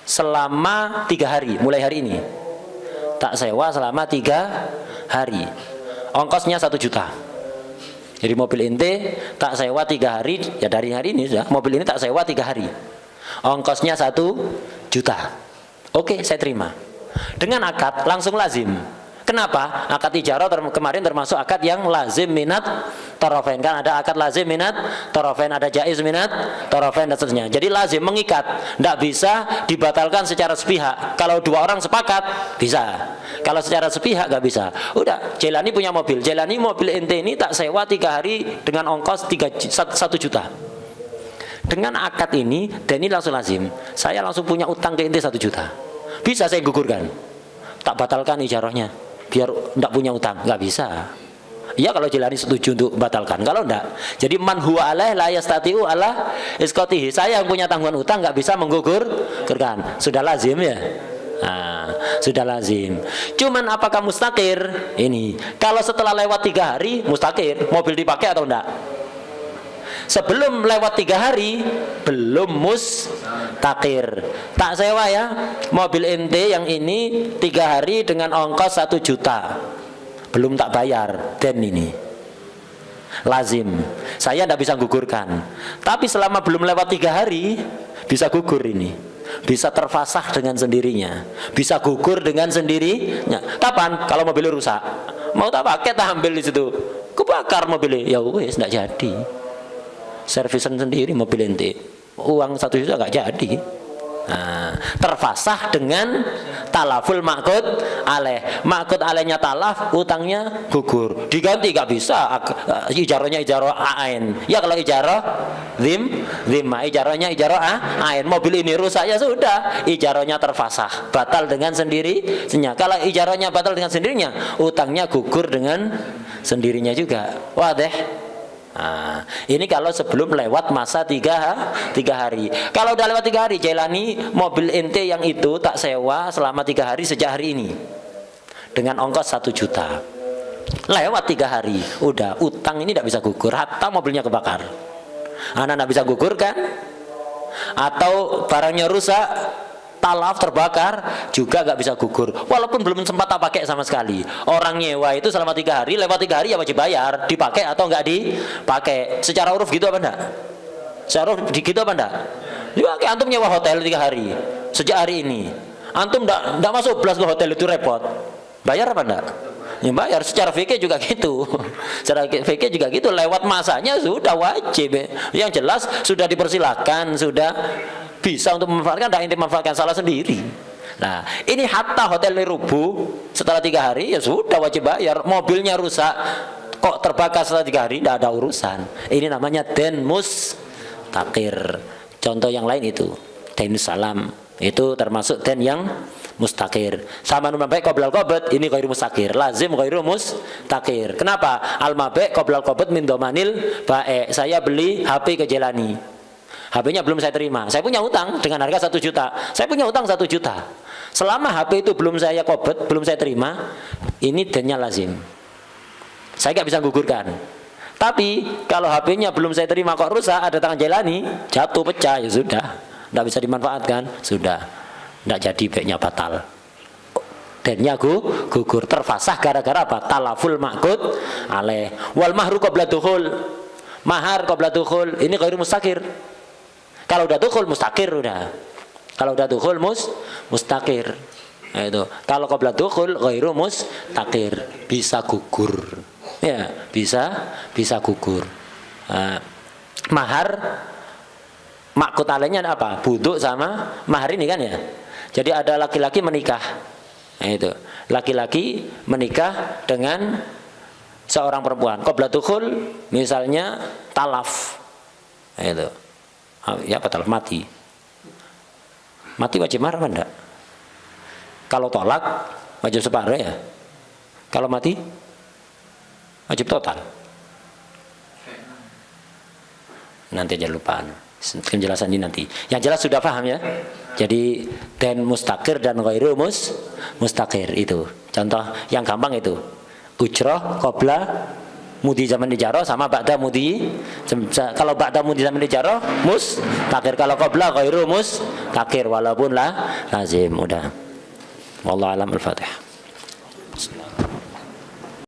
selama 3 hari mulai hari ini. tak sewa selama 3 hari. Ongkosnya 1 juta. Jadi mobil ente tak sewa 3 hari, ya dari hari ini sudah. Mobil ini tak sewa 3 hari. Ongkosnya 1 juta. Oke, saya terima. Dengan akad langsung lazim. Kenapa? Akad ijarah kemarin termasuk akad yang lazim minat tarafain. Kan ada akad lazim minat tarafain, ada jaiz minat tarafain dan seterusnya. Jadi lazim mengikat, tidak bisa dibatalkan secara sepihak. Kalau 2 orang sepakat bisa. Kalau secara sepihak nggak bisa. Udah, Jailani punya mobil. Jailani mobil ente ini tak sewa 3 hari dengan ongkos 1 juta. Dengan akad ini, dan ini langsung lazim. Saya langsung punya utang ke ente 1 juta. Bisa saya gugurkan, tak batalkan ijarahnya, biar tidak punya utang. Nggak bisa. Ya kalau Jailani setuju untuk batalkan. Kalau enggak, jadi man huwa alaih la yastati'u ala isqatihi. Saya yang punya tanggungan utang nggak bisa menggugurkan. Sudah lazim ya. Nah, sudah lazim. Cuman apakah mustakir? Ini kalau setelah lewat 3 hari mustakir, mobil dipakai atau enggak? Sebelum lewat 3 hari belum mustakir. Tak sewa ya, mobil ente yang ini 3 hari dengan ongkos 1 juta, belum tak bayar, dan ini lazim. Saya tidak bisa gugurkan. Tapi selama belum lewat 3 hari bisa gugur ini, bisa terfasah dengan sendirinya, bisa gugur dengan sendirinya. Kapan? Kalau mobilnya rusak, mau tak pakai, tak ambil di situ, kebakar mobilnya, ya wes tidak jadi. Servisan sendiri mobil ente, uang 1 juta nggak jadi. Nah, terfasah dengan talaful makut alaih. Makut alaihnya talaf, utangnya gugur, diganti nggak bisa. Ijarahnya ijarah ain. Ya kalau ijarah zimma, ijarahnya ijarah ain. Mobil ini rusak, ya sudah, ijarahnya terfasah, batal dengan sendirinya. Kalau ijarahnya batal dengan sendirinya, utangnya gugur dengan sendirinya juga. Wadah. Nah, ini kalau sebelum lewat masa 3 hari. Kalau udah lewat 3 hari, Jailani mobil ente yang itu tak sewa selama 3 hari sejak hari ini dengan ongkos 1 juta. Lewat 3 hari, udah, utang ini tidak bisa gugur, hatta mobilnya kebakar. Anak tidak bisa gugur kan? Atau barangnya rusak, talaf, terbakar, juga nggak bisa gugur, walaupun belum sempat tak pakai sama sekali. Orang nyewa itu selama 3 hari, lewat 3 hari ya wajib bayar, dipakai atau nggak dipakai. Secara uruf gitu apa enggak? Secara uruf gitu apa enggak? Dipakai. Antum nyewa hotel 3 hari sejak hari ini, antum nggak masuk belas ke hotel itu repot, bayar apa enggak? Ya bayar. Secara fikih juga gitu. Secara fikih juga gitu, lewat masanya sudah wajib. Yang jelas sudah dipersilahkan, sudah bisa untuk memanfaatkan, tidak inti memanfaatkan, salah sendiri. Nah, ini hatta hotel rubuh setelah 3 hari, ya sudah wajib bayar. Mobilnya rusak, kok terbakar setelah 3 hari, tidak ada urusan. Ini namanya den mustakir. Contoh yang lain itu den salam, itu termasuk den yang mustakir. Sama numabek qoblal qabd, ini ghairu mustakir, lazim ghairu mustakir. Kenapa? Al mabek qoblal qabd min domanil bae. Saya beli HP ke Jailani, HP-nya belum saya terima, saya punya utang dengan harga 1 juta, saya punya utang 1 juta. Selama HP itu belum saya qabd, belum saya terima, ini dennya lazim, saya nggak bisa gugurkan. Tapi kalau HP-nya belum saya terima kok rusak, ada tangan Jailani, jatuh, pecah, ya sudah, nggak bisa dimanfaatkan, sudah, nggak jadi, baiknya batal, dennya gugur, terfasah gara-gara apa? Talaful makut alaih. Wal mahru qabla dukhul, mahar qabla dukhul, ini ghairu mustakir. Kalau udah dukhul mustakir, udah. Kalau udah dukhul mustakir. Nah, itu. Kalau qabla dukhul ghairu mustakir, bisa gugur. Ya, bisa gugur. Mahar makut alaihnya apa? Buduk sama mahar ini kan ya. Jadi ada laki-laki menikah. Nah, itu. Laki-laki menikah dengan seorang perempuan. Qabla dukhul misalnya talaf. Nah, itu. Ya batal, mati wajib mahar apa enggak? Kalau tolak wajib separuh ya, kalau mati wajib total. Nanti jangan lupa penjelasan ini nanti. Yang jelas sudah paham ya. Jadi dan mustakir dan ghairu mustakir itu contoh yang gampang itu. Ujroh qabla mudi zaman ijarah sama ba'da mudi. Kalau ba'da mudi zaman ijarah mustakir, kalau qabla ghairu mustakir walaupun lazim. Udah. Wallahu alam. Al-Fatihah. Assalamualaikum.